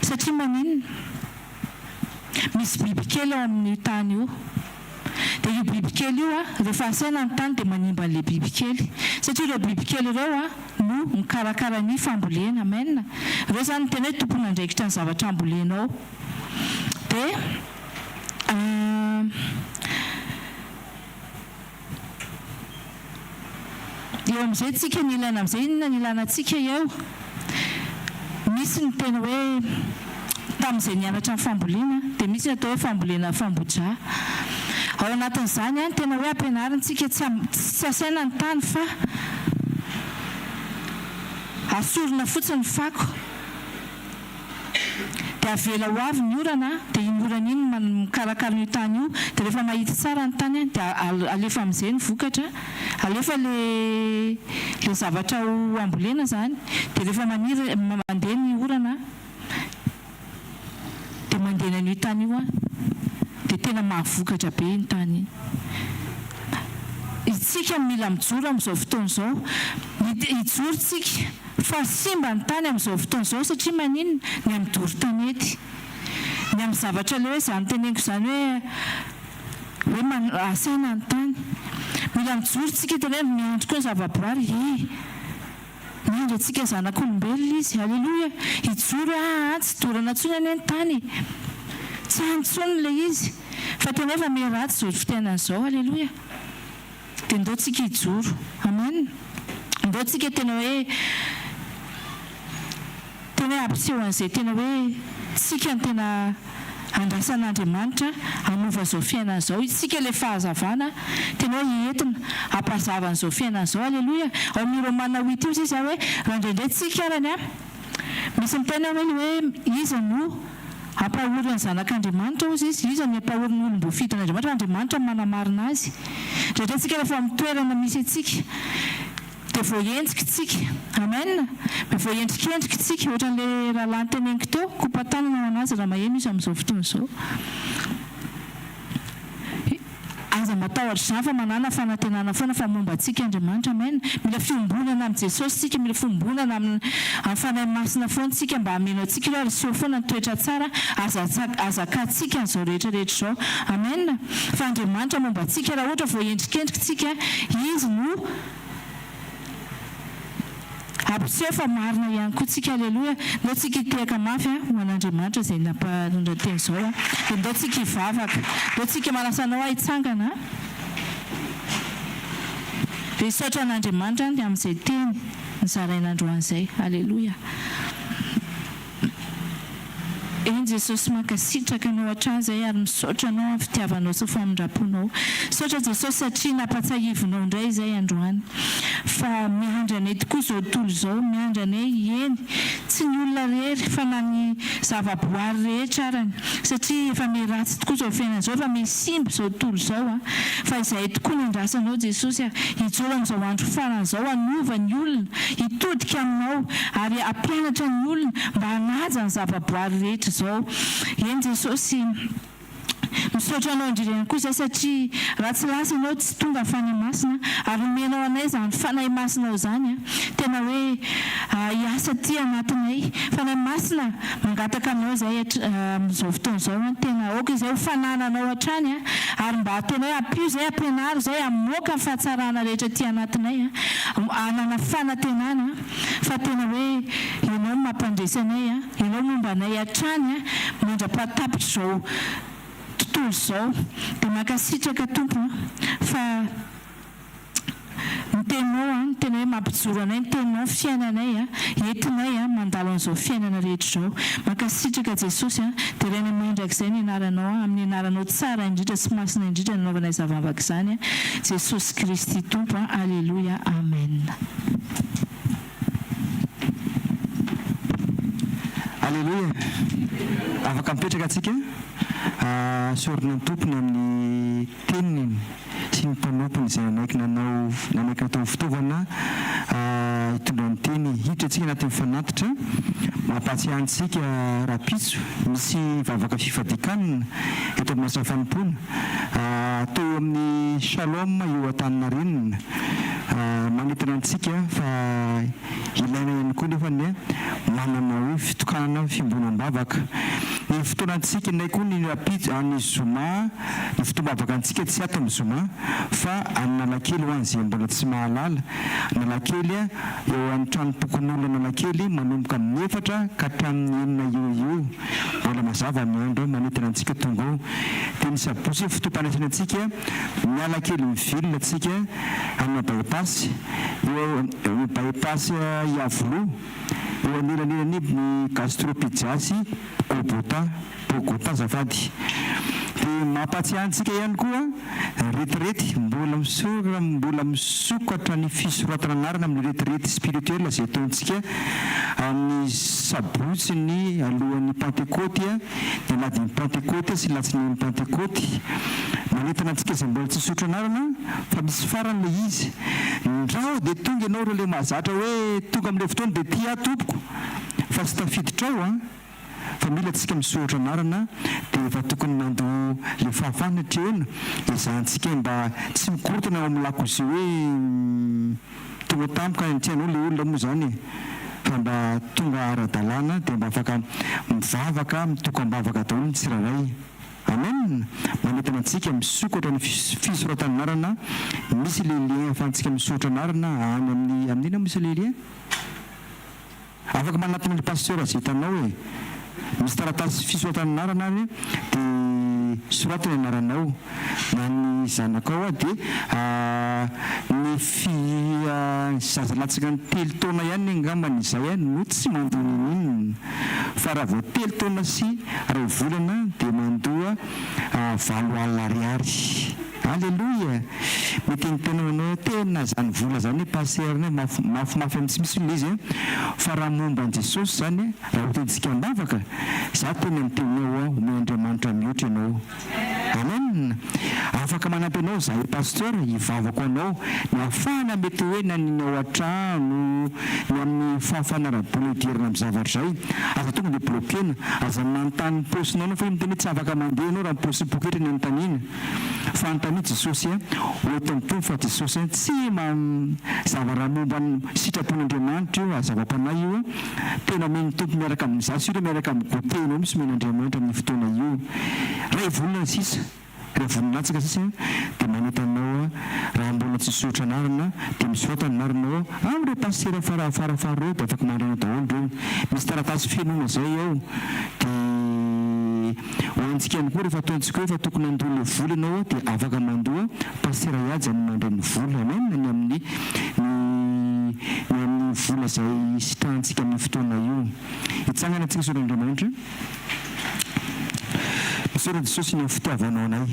Satria maninona misy bibikely ao amin'ny tany io. Dia io bibikely io a rehefa asaina ny tany dia manimba an'ilay bibikely. Satria ireo bibikely ireo a no mikarakara ny fambolena. Amen. Ireo zany tena hoe tompona andraikitra ny zavatra ambolenao. Dia eo amin'izay tsika ny ilaina amin'izay inona ny ilainantsika eo. Misy ny tena hoe tamin'izay nianatra ny fambolena dia misy ny atao hoe fambolena famboja. Ao anatin'izany a tena hoe ampianarantsika tsy asaina ny tany fa asorina fotsiny ny fako. Dia avela ho avy ny orana dia iny orana iny mikarakara io tany io. Dia rehefa mahita tsara ny tany dia alefa amin'izay ny vokatra, alefa le zavatra ho ambolena zany. Dia rehefa mandeha ny orana dia mandeha n'io tany io a dia tena mahavokatra be ny tany. Isika mila mijoro amin'izao fotoana izao, hijoro tsika fa simba ny tany amin'izao fotoana izao. Satria maninona ny amin'ny doro tanety, ny amin'ny zavatra le hoe izany teneniko izany hoe asaina ny tany. Mila mijoro tsika tena hoe miandry koa ny zavaboary. Miandry antsika zanak'olombelona izy. Alleloia. Hijoro tsy dorana intsony any ny tany, tsy antsony le izy fa tena efa miratsy izao fotoana izao. Alleloia. Dia ndao tsika hijoro. Amen. ndao tsika tena hoe ampiseho an'izay tena hoe tsika ny tena andrasan'Andriamanitra hanova izao fiainana izao. Isika ilay fahazavana tena hoe entina hampazava an'izao fiainana izao. Aleloia. Ao amin'ny Romana 8 io izy hoe raha indraindray tsika arany misy mitena hoe iza no hampahory ny zanak'Andriamanitra ozy iza no hampahory ny olom-bo fitan'Andriamanitra. Andriamanitra manamarina azy. Indraindray tsika rehefa amin'ny toerana misy atsika dia voaenjika tsika. Amen. Voaendrikendrika tsika ohatran'ilay rahalahy teneniko teo kopatanana anazy raha maheno izy amin'izao fotoana izao. Aza matahotra izany fa manana fanantenana foana fa momba antsika Andriamanitra. Amen. Mila fiombonana amin'ny Jesosy tsika, mila fiombonana amin'ny fanahy masina foana tsika mba hameno antsika ireo ary seho foana ny toetra tsara azakatsika an'izao rehetrarehetra izao. Amen. Fa Andriamanitra momba antsika raha ohatra voaendrikendrika tsika izy no ampiseho fa marina ihany koa tsika. Aleloia. Ndao tsika hitehaka mafy ho an'Andriamanitra izay nampanondra teny izao dia ndao tsika hivavaka, ndao tsika manasanao hitsangana dia hisaotra an'Andriamanitra dia amin'izay teny nizaraina androan'izay. Aleloia. Eny Jesosy mankasitraka anao hatrany izay ary misaotra anao amin'ny fitiavanao sy famindraponao. Misaotra Jesosy satria nampatsahivinao indray izay androany fa miandry anay tokoa izao tontolo izao, miandry anay eny tsy ny olona rery fa na ny zavaboary rehetra arany satria efa miratsy tokoa izao fiainana izao, efa misimba izao tontolo izao fa izay tokoa ny andrasanao Jesosy hijoro amin'izao andro farany izao, hanova ny olona, hitodika aminao ary hampianatra ny olona mba hanaja ny zavaboary rehetra izao. Eny Jesosy misaotra anao indrindra koa izay satria raha tsy lasa ianao tsy tonga ny fanahy masina ary omenao anay izany fanahy masinao izany tena hoe hiasa ty anatinay. Fanahy masina mangataka aminao izay amin'izao fotoana izao tena aoka izay ho fanananao hatrany ary mba tena hoe ampio izay ampianaro izay hamoaka ny fahatsarana rehetra ty anatinay anana fanantenana fa tena hoe ianao mampandresy anay ianao momba anay hatrany mandra-pahatapitra izao tontolo izao dia mankasitraka tompo fa ny teninao ny tena hoe mampijoro anay, ny teninao fiainanay entinay mandalo an'izao fiainana rehetra izao. Mankasitraka Jesosy dia ireny mandrak'izay ny anaranao amin'ny anaranao tsara indrindra sy masina indrindra nanaovanay zavavaka izany Jesosy Kristy tompo. Aleloia. Amen. Aleloia. Afaka mipetraka atsika sorona ny tompony amin'ny teniny sy ny mpanompony izay nanaiky natao fitaovana hitondra ny teny hiditra atsika anatin'ny fanatitra mampatsiahantsika rapitso misy vavaka fifadikanina eto amin'ny asa fanompona teo amin'ny Shalom eo Antaninarenina manentana antsika fa ilaina ihany koa nefa ny manana hoe fitokanana fimbonam-bavaka. Ny fotoanantsika nay koa ny rapitso any zoma ny fitombavaka antsika tsy ato amin'ny zoma fa Analakely ho an'izay mbola tsy mahalala. Analakely eo amin'ny tranopokon'olona Analakely manomboka amin'ny 4 ka hatramin'ny 9 eo mbola mazava amin'ny andro manentana antsika tonga ao. Dia ny sabosy fotoam-panaisana antsika miala kely mivilona atsika amin'ny bypass eo bypass Iavoloha eo anelanelany ny Gastropizasy Bogota zafady. Dia mampatsiahantsika ihany koa retirety mbola misokatra ny fisoratana anarana amin'ny retirety spirituel izay ataontsika amin'ny sabotsy ny alohan'ny Pentecote dia ladin'ny Pentecote sy latsin'ny Pentecote manentana antsika izay mbola tsy sotro anarana fa misy farany le izy ndrao dia tonga ianao ireo le mahazatra hoe tonga amin'ilay fotoana dia tia tompoko fa sy tafiditra ao fa mila atsika misotra anarana dia efa tokony nando le fahafahana treona izahantsika mba tsy mikorotana ao amin'ny lakozia hoe tonga tampoka tianao le olona moa zany fa mba tonga ara-dalàna dia mba afaka mivavaka mitokam-bavaka daholo ny tsirairay. Amen. Manentana antsika misokatra ny fisoratana anarana misy le lien ahafahantsika misotra anarana any amin'ina misy le lien afaka manatona le pasteur izay hitanao hoe misy taratasy fisoratana anarana any dia soratana anaranao na ny zanakao dia ny zazalatsika ny telo taona ihany angambany izay no tsy mandony fa raha vao telo taona sy ray volana dia mandoa 7 alina ariary. Alleluia. Mety ny tena manao tena zany vola zany pasterny mafimafy amitsy misy izy fa raha momba an Jesosy zany raha hotentsika ambavaka za tena mitenao omeny Andriamanitra mihoatra ianao. Amen. Afaka manampy anao zahay pasteur hivavako anao ny ahafahana mety hoe naninao an-trano ny amin'ny fahafanarabola hidirana amin'ny zavatra zay aza tonga dia blokena aza manontany posinao anao fa miteny tsy afaka mandeha anao raha posy poketra ny anontaniana fa anontany Jesosy oetin'ny tompo fa Jesosy tsy zavaraha momba ny sitrapon'Andriamanitra io azava-panahy io tena omeny tompo miaraka amin'ny zasy io miaraka amin'ny gotenao misy omeny Andriamanitra amin'ny fotoana io ray volana sisa raha voninantsika sisa dia manetanao raha mbola tsy sotra anarana dia misotra ny narinao amin'ireo pasteur farafara reo dia afaka mandrana daholo reo misy taratasy fianona zay ao dia hoantsika ihany koa rehefa ataontsika hoe fa tokony andoha le vola ianao dia afaka mandoa pasteur iady zany mandray ny vola amen ny amin'ny vola zay sitrantsika amin'ny fotoana io hitsangana antsika soran'Andriamanitra misaotra Jesosy ny fitiavanao anay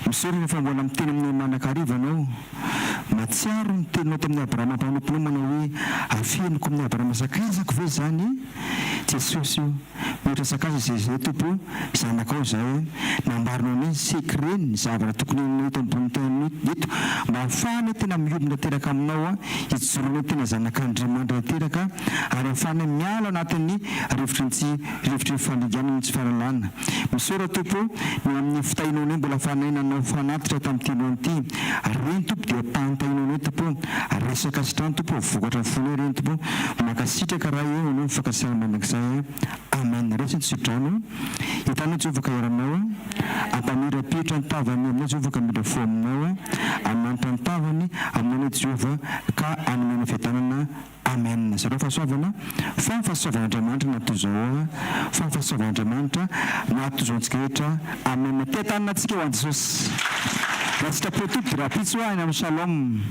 misaotra rehefa mbola miteny amin'ny manan-karivanao matsiaro ny teninao tamin'ny Abrahama mpanomponao manao hoe afeniko amin'ny Abrahama sakazako ve zany Jesosy io mihoatra sakasa zay tompo zanakao zay nambarinao ny secret ny zavatra tokony eto ambony tany eto mba ahafahana tena miobina teraka aminao hijoroana tena zanak'Andriamanitra teraka ary ahafahana miala anatin'ny rivotry fandriganany tsy faralana misaora tompo ny amin'ny fitahinao ny mbola ahafahanay nanao fanatitra tamin'ny telo ity reny tompo dia pantahinao ny tompo resaka sitrany tompo vokatra fonay reny tompo makasitraka raha eo anao mifakasiana mandrakizay amen resy ny sitrano hitanao Jehovah ka eranao ampamirapitra ny tavany aminao Jehovah ka midra fo aminao amanitra ny tavany aminao Jehovah ka anomena fiadanana amen. Zareo fahasoavana fa fahasoavan'Andriamanitra natao zao fa fahasoavan'Andriamanitra natao zao antsika rehetra amen. Te-tanana antsika ho an Jesosy raha sitrapo tompy rapitso any amin'ny shalom.